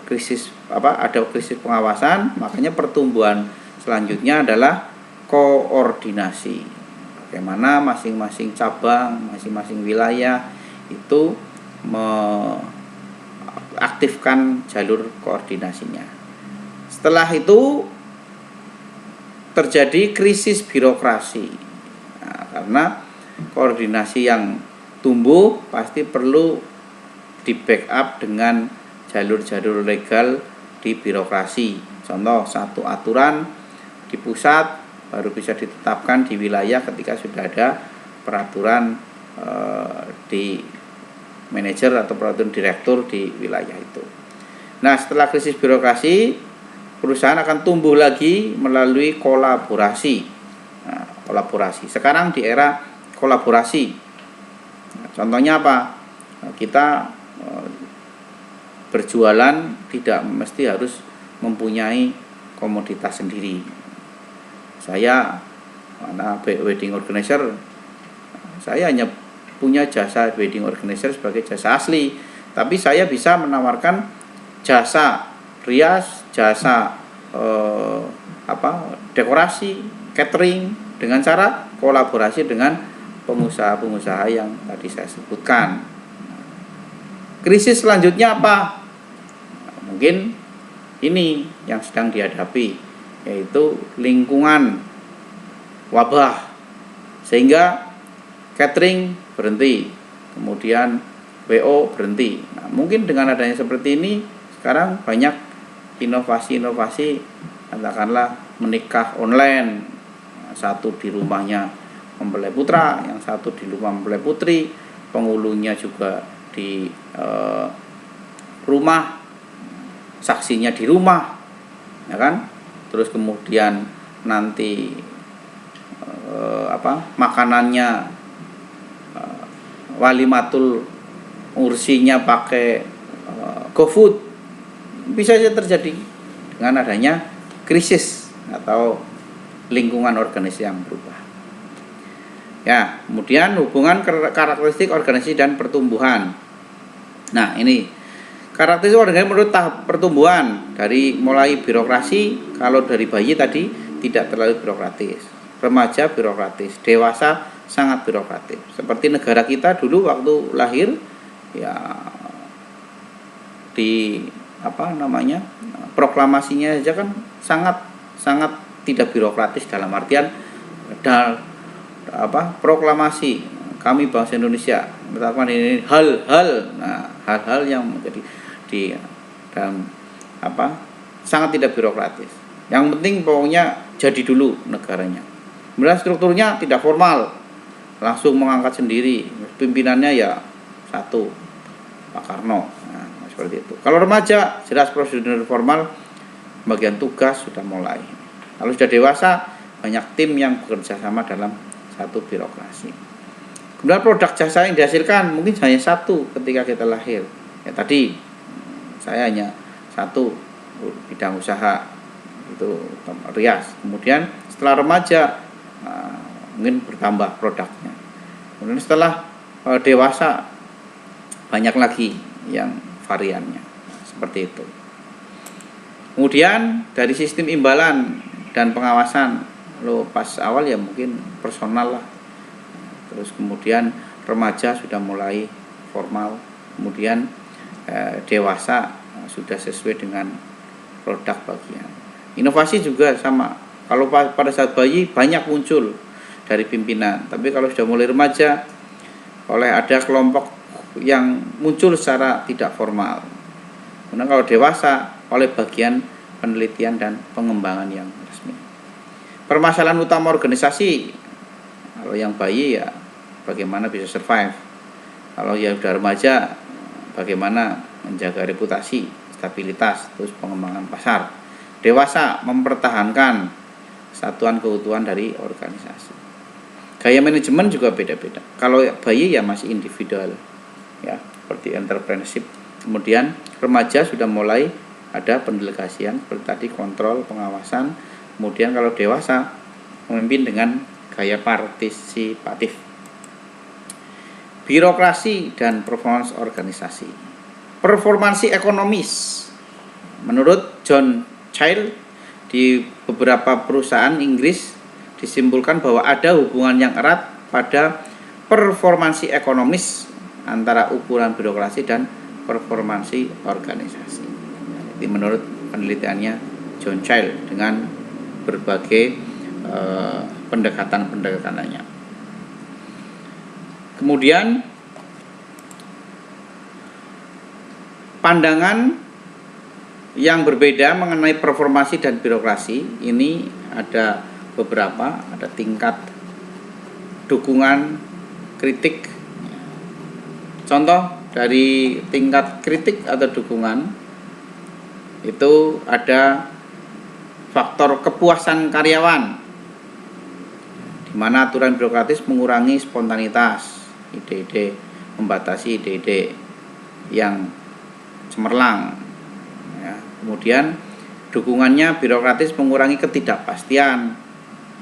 Speaker 1: ada krisis pengawasan. Makanya pertumbuhan selanjutnya adalah koordinasi. Bagaimana masing-masing cabang, masing-masing wilayah itu aktifkan jalur koordinasinya. Setelah itu terjadi krisis birokrasi. Nah, karena koordinasi yang tumbuh pasti perlu di backup dengan jalur-jalur legal di birokrasi. Contoh, satu aturan di pusat baru bisa ditetapkan di wilayah ketika sudah ada peraturan di manajer atau peraturan direktur di wilayah itu. Nah, setelah krisis birokrasi, perusahaan akan tumbuh lagi melalui kolaborasi. Nah, kolaborasi. Sekarang di era kolaborasi. Nah, contohnya apa? Kita berjualan tidak mesti harus mempunyai komoditas sendiri. Saya wedding organizer, saya hanya punya jasa wedding organizer sebagai jasa asli, tapi saya bisa menawarkan jasa rias, jasa dekorasi, catering, dengan cara kolaborasi dengan pengusaha-pengusaha yang tadi saya sebutkan. Krisis selanjutnya apa? Mungkin ini yang sedang dihadapi, yaitu lingkungan wabah, sehingga catering berhenti, kemudian WO berhenti. Nah, mungkin dengan adanya seperti ini, sekarang banyak inovasi-inovasi, katakanlah menikah online, satu di rumahnya mempelai putra, yang satu di rumah mempelai putri, penghulunya juga di rumah, saksinya di rumah, ya kan? Terus kemudian nanti makanannya walimatul ursinya pakai GoFood, bisa saja terjadi dengan adanya krisis atau lingkungan organisasi yang berubah. Ya, kemudian hubungan karakteristik organisasi dan pertumbuhan. Nah, ini karakteristik organisasi menurut tahap pertumbuhan, dari mulai birokrasi, kalau dari bayi tadi tidak terlalu birokratis, remaja birokratis, dewasa sangat birokratis. Seperti negara kita dulu waktu lahir, ya di proklamasinya saja kan sangat tidak birokratis, dalam artian proklamasi kami bangsa Indonesia menetapkan ini hal-hal yang menjadi dalam sangat tidak birokratis. Yang penting pokoknya jadi dulu negaranya. Kemudian strukturnya tidak formal, langsung mengangkat sendiri, pimpinannya ya satu, Pak Karno. Nah, seperti itu. Kalau remaja jelas prosedur formal, bagian tugas sudah mulai. Kalau sudah dewasa, banyak tim yang bekerja sama dalam satu birokrasi. Kemudian produk jasa yang dihasilkan mungkin hanya satu ketika kita lahir. Ya tadi saya hanya satu bidang usaha, itu rias. Kemudian setelah remaja mungkin bertambah produknya. Kemudian setelah dewasa banyak lagi yang variannya, seperti itu. Kemudian dari sistem imbalan dan pengawasan, pas awal ya mungkin personal lah. Terus kemudian remaja sudah mulai formal, kemudian dewasa sudah sesuai dengan produk bagian. Inovasi juga sama. Kalau pada saat bayi banyak muncul dari pimpinan, tapi kalau sudah mulai remaja, oleh ada kelompok yang muncul secara tidak formal. Kemudian kalau dewasa oleh bagian penelitian dan pengembangan yang resmi. Permasalahan utama organisasi, kalau yang bayi ya bagaimana bisa survive. Kalau yang sudah remaja, bagaimana menjaga reputasi, stabilitas, terus pengembangan pasar. Dewasa mempertahankan satuan keutuhan dari organisasi. Gaya manajemen juga beda-beda. Kalau bayi ya masih individual, ya seperti entrepreneurship. Kemudian remaja sudah mulai ada pendelegasian seperti tadi, kontrol, pengawasan. Kemudian kalau dewasa memimpin dengan gaya partisipatif. Birokrasi dan performance organisasi. Performansi ekonomis. Menurut John Child, di beberapa perusahaan Inggris disimpulkan bahwa ada hubungan yang erat pada performansi ekonomis antara ukuran birokrasi dan performansi organisasi. Jadi menurut penelitiannya John Child dengan berbagai pendekatan-pendekatannya. Kemudian pandangan yang berbeda mengenai performansi dan birokrasi ini ada beberapa, ada tingkat dukungan, kritik. Contoh dari tingkat kritik atau dukungan itu ada faktor kepuasan karyawan, di mana aturan birokratis mengurangi spontanitas, ide-ide, membatasi ide-ide yang cemerlang. Ya, kemudian dukungannya birokratis mengurangi ketidakpastian,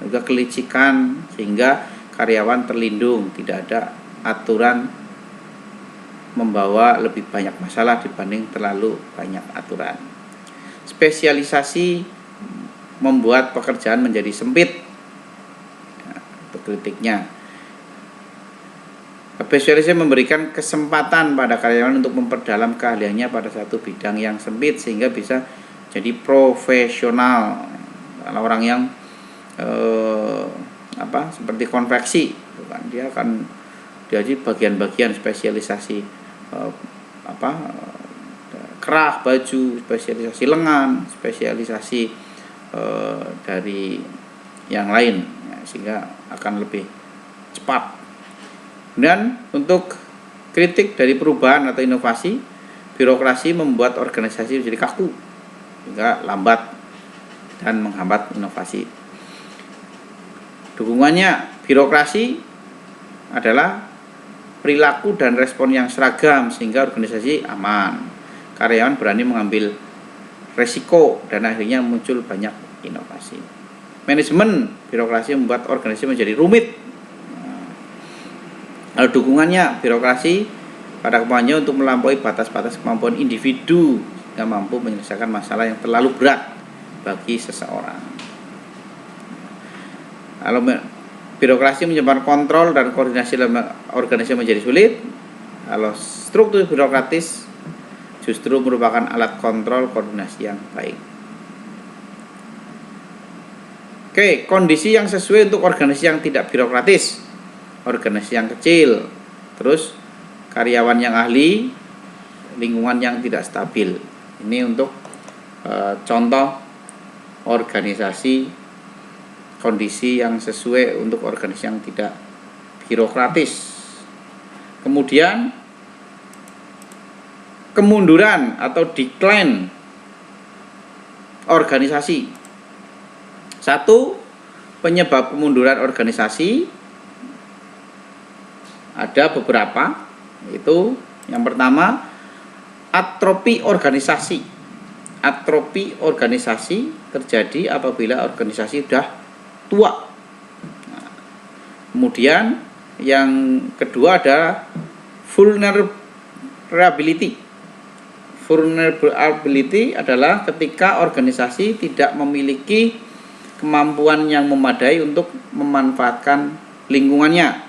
Speaker 1: juga kelicikan, sehingga karyawan terlindung, tidak ada aturan membawa lebih banyak masalah dibanding terlalu banyak aturan. Spesialisasi membuat pekerjaan menjadi sempit. Itu kritiknya. Spesialisasi memberikan kesempatan pada karyawan untuk memperdalam keahliannya pada satu bidang yang sempit sehingga bisa jadi profesional. Kalau orang yang seperti konveksi, dia akan diaji bagian-bagian spesialisasi kerah baju, spesialisasi lengan, spesialisasi dari yang lain, ya, sehingga akan lebih cepat. Dan untuk kritik dari perubahan atau inovasi, birokrasi membuat organisasi menjadi kaku sehingga lambat dan menghambat inovasi. Dukungannya, birokrasi adalah perilaku dan respon yang seragam sehingga organisasi aman, karyawan berani mengambil resiko, dan akhirnya muncul banyak inovasi. Manajemen birokrasi membuat organisasi menjadi rumit. Lalu dukungannya, birokrasi pada kemampuannya untuk melampaui batas-batas kemampuan individu sehingga mampu menyelesaikan masalah yang terlalu berat bagi seseorang. Lalu birokrasi menyebabkan kontrol dan koordinasi dalam organisasi menjadi sulit. Kalau struktur birokratis justru merupakan alat kontrol koordinasi yang baik. Oke, kondisi yang sesuai untuk organisasi yang tidak birokratis, organisasi yang kecil, terus karyawan yang ahli, lingkungan yang tidak stabil. Ini untuk contoh organisasi kondisi yang sesuai untuk organisasi yang tidak birokratis. Kemudian kemunduran atau decline organisasi. Satu, penyebab kemunduran organisasi ada beberapa. Itu yang pertama, atrofi organisasi. Atrofi organisasi terjadi apabila organisasi sudah tua. Nah, kemudian yang kedua ada vulnerability. Vulnerability adalah ketika organisasi tidak memiliki kemampuan yang memadai untuk memanfaatkan lingkungannya.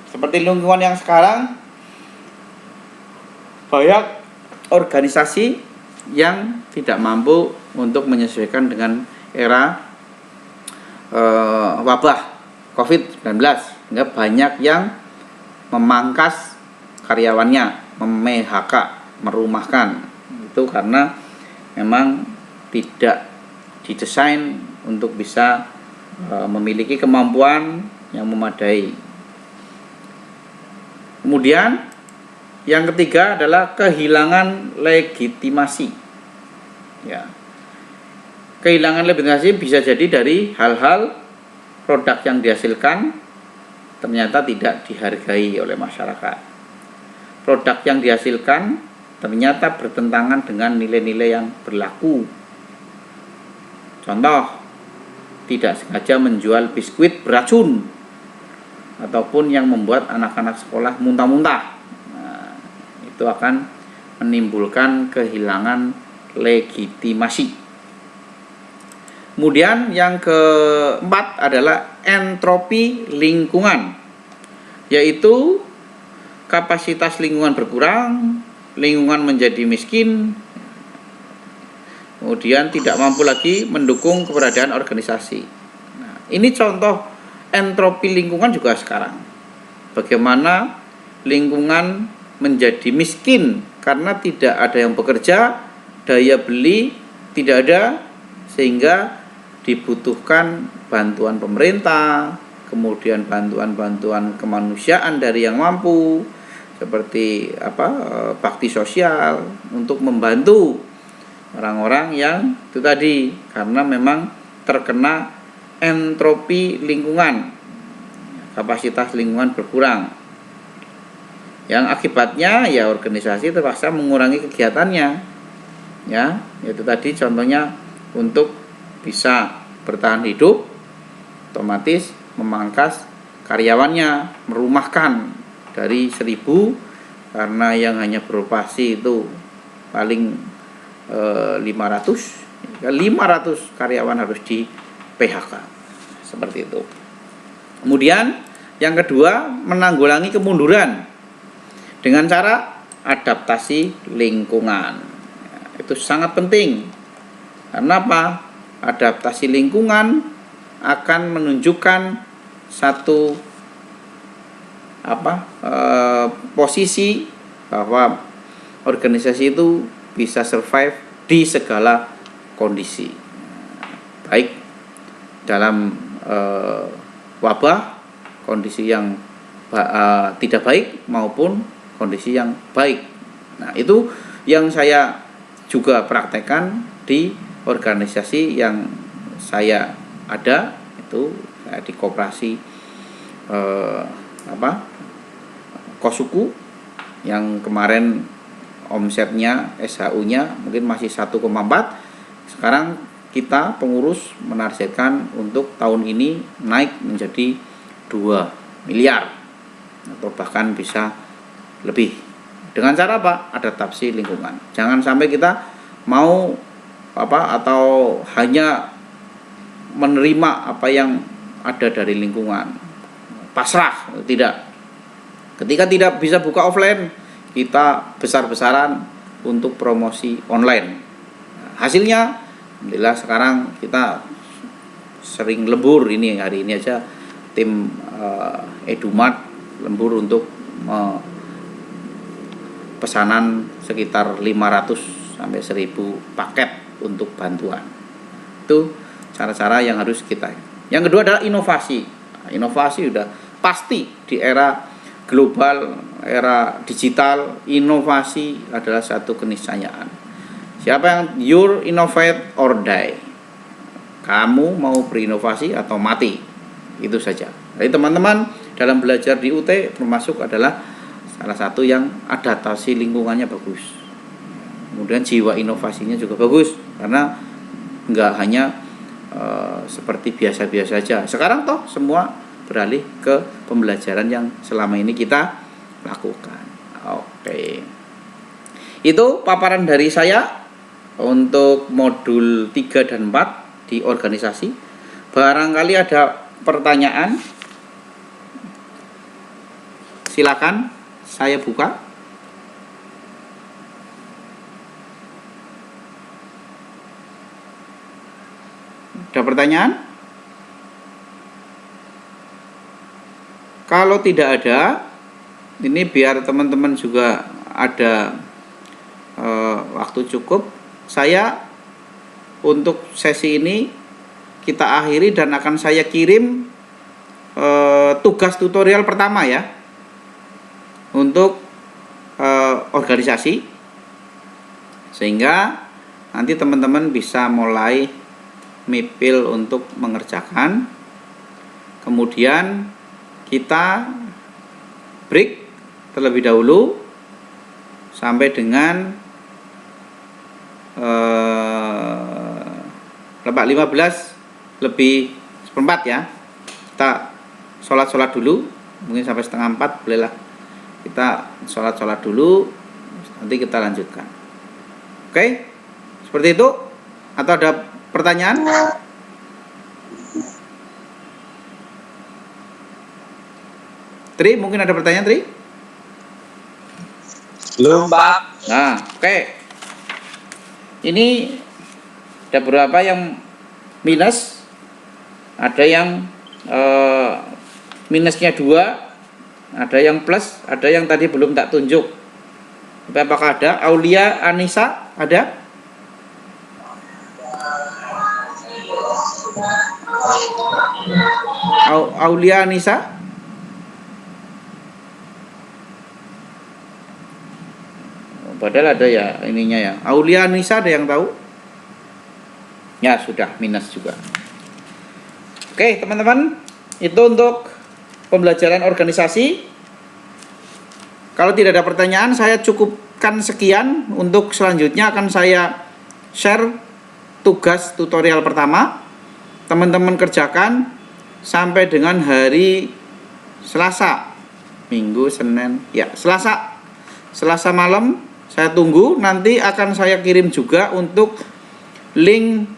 Speaker 1: Seperti lingkungan yang sekarang, banyak organisasi yang tidak mampu untuk menyesuaikan dengan era wabah COVID-19, sehingga banyak yang memangkas karyawannya, mem-PHK, merumahkan. Itu karena memang tidak didesain untuk bisa memiliki kemampuan yang memadai. Kemudian yang ketiga adalah kehilangan legitimasi. Ya. Kehilangan legitimasi bisa jadi dari hal-hal produk yang dihasilkan ternyata tidak dihargai oleh masyarakat. Produk yang dihasilkan ternyata bertentangan dengan nilai-nilai yang berlaku. Contoh, tidak sengaja menjual biskuit beracun ataupun yang membuat anak-anak sekolah muntah-muntah. Nah, itu akan menimbulkan kehilangan legitimasi. Kemudian yang keempat adalah entropi lingkungan, yaitu kapasitas lingkungan berkurang, lingkungan menjadi miskin, kemudian tidak mampu lagi mendukung keberadaan organisasi. Nah, ini contoh entropi lingkungan juga sekarang. Bagaimana lingkungan menjadi miskin karena tidak ada yang bekerja, daya beli tidak ada, sehingga dibutuhkan bantuan pemerintah, kemudian bantuan-bantuan kemanusiaan dari yang mampu, seperti bakti sosial untuk membantu orang-orang yang itu tadi, karena memang terkena entropi lingkungan, kapasitas lingkungan berkurang, yang akibatnya ya organisasi terpaksa mengurangi kegiatannya, ya itu tadi contohnya untuk bisa bertahan hidup, otomatis memangkas karyawannya, merumahkan dari 1.000, karena yang hanya beroperasi itu paling 500 karyawan harus di PHK, seperti itu. Kemudian yang kedua, menanggulangi kemunduran dengan cara adaptasi lingkungan. Itu sangat penting. Karena apa? Adaptasi lingkungan akan menunjukkan satu posisi bahwa organisasi itu bisa survive di segala kondisi, baik dalam wabah, kondisi yang tidak baik maupun kondisi yang baik. Nah, itu yang saya juga praktekkan di organisasi yang saya ada, itu di koperasi Kosuku yang kemarin omsetnya SHU-nya mungkin masih 1,4. Sekarang kita pengurus menargetkan untuk tahun ini naik menjadi 2 miliar atau bahkan bisa lebih. Dengan cara apa? Adaptasi lingkungan. Jangan sampai kita mau atau hanya menerima apa yang ada dari lingkungan, pasrah. Tidak. Ketika tidak bisa buka offline, kita besar-besaran untuk promosi online. Hasilnya alhamdulillah sekarang kita sering lembur. Ini hari ini aja tim Edumat lembur untuk pesanan sekitar 500 sampai 1000 paket untuk bantuan. Itu cara-cara yang harus kita. Yang kedua adalah inovasi. Inovasi sudah pasti di era global, era digital, inovasi adalah satu keniscayaan. Siapa yang you innovate or die? Kamu mau berinovasi atau mati? Itu saja. Jadi teman-teman dalam belajar di UT termasuk adalah salah satu yang adaptasi lingkungannya bagus. Kemudian jiwa inovasinya juga bagus karena nggak hanya seperti biasa-biasa saja. Sekarang toh semua beralih ke pembelajaran yang selama ini kita lakukan. Oke. Itu paparan dari saya untuk modul 3 dan 4 di organisasi. Barangkali ada pertanyaan, silakan saya buka. Ada pertanyaan? Kalau tidak ada, ini biar teman-teman juga ada waktu cukup. Saya untuk sesi ini kita akhiri dan akan saya kirim tugas tutorial pertama ya untuk organisasi, sehingga nanti teman-teman bisa mulai mipil untuk mengerjakan. Kemudian kita break terlebih dahulu sampai dengan 15 lebih seperempat ya. Kita sholat dulu, mungkin sampai 3:30 bolehlah. Kita sholat dulu, nanti kita lanjutkan. Oke, seperti itu. Atau ada pertanyaan? Tri, mungkin ada pertanyaan, Tri?
Speaker 6: Belum, Pak.
Speaker 1: Nah, oke. Ini ada beberapa yang minus, ada yang minusnya 2, ada yang plus, ada yang tadi belum tak tunjuk. Tapi apakah ada? Aulia Anissa ada? Aulia Anissa? Padahal ada ya ininya ya. Aulia Anissa ada yang tahu? Ya sudah minus juga. Oke teman-teman, itu untuk pembelajaran organisasi. Kalau tidak ada pertanyaan, saya cukupkan sekian. Untuk selanjutnya akan saya share tugas tutorial pertama. Teman-teman kerjakan sampai dengan hari Selasa, Minggu, Senin, ya Selasa malam. Saya tunggu, nanti akan saya kirim juga untuk link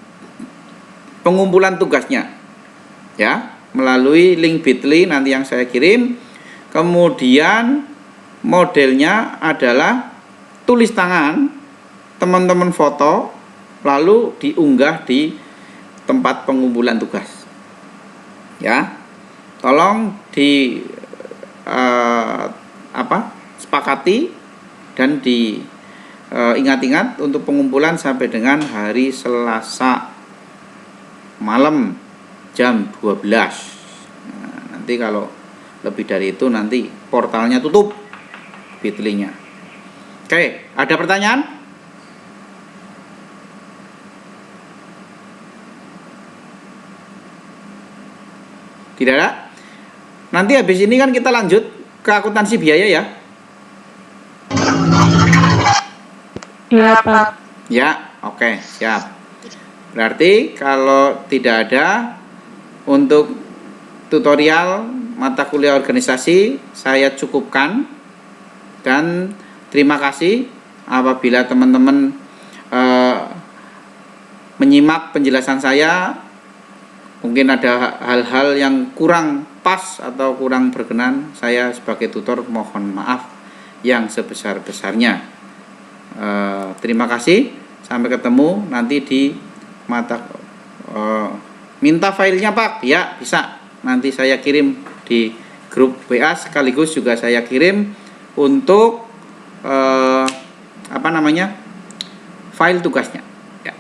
Speaker 1: pengumpulan tugasnya ya, melalui link Bitly nanti yang saya kirim. Kemudian modelnya adalah tulis tangan, teman-teman foto, lalu diunggah di tempat pengumpulan tugas ya. Tolong sepakati dan ingat-ingat untuk pengumpulan sampai dengan hari Selasa malam jam 12. Nah, nanti kalau lebih dari itu nanti portalnya tutup, Bitly-nya. Oke, ada pertanyaan? Tidak ada? Nanti habis ini kan kita lanjut ke akuntansi biaya ya?
Speaker 8: Iya, Pak.
Speaker 1: Ya, oke, siap. Berarti kalau tidak ada untuk tutorial mata kuliah organisasi, saya cukupkan. Dan terima kasih apabila teman-teman menyimak penjelasan saya. Mungkin ada hal-hal yang kurang pas atau kurang berkenan, saya sebagai tutor mohon maaf yang sebesar-besarnya. Terima kasih. Sampai ketemu nanti di minta filenya Pak. Ya, bisa. Nanti saya kirim di grup WA, sekaligus juga saya kirim untuk file tugasnya. Ya.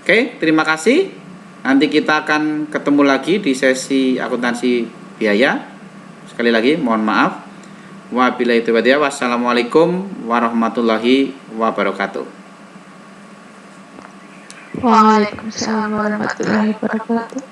Speaker 1: Oke, terima kasih. Nanti kita akan ketemu lagi di sesi akuntansi biaya. Sekali lagi mohon maaf. Wabillahi taufiq. Wassalamualaikum warahmatullahi wabarakatuh.
Speaker 8: Waalaikumsalam warahmatullahi wabarakatuh.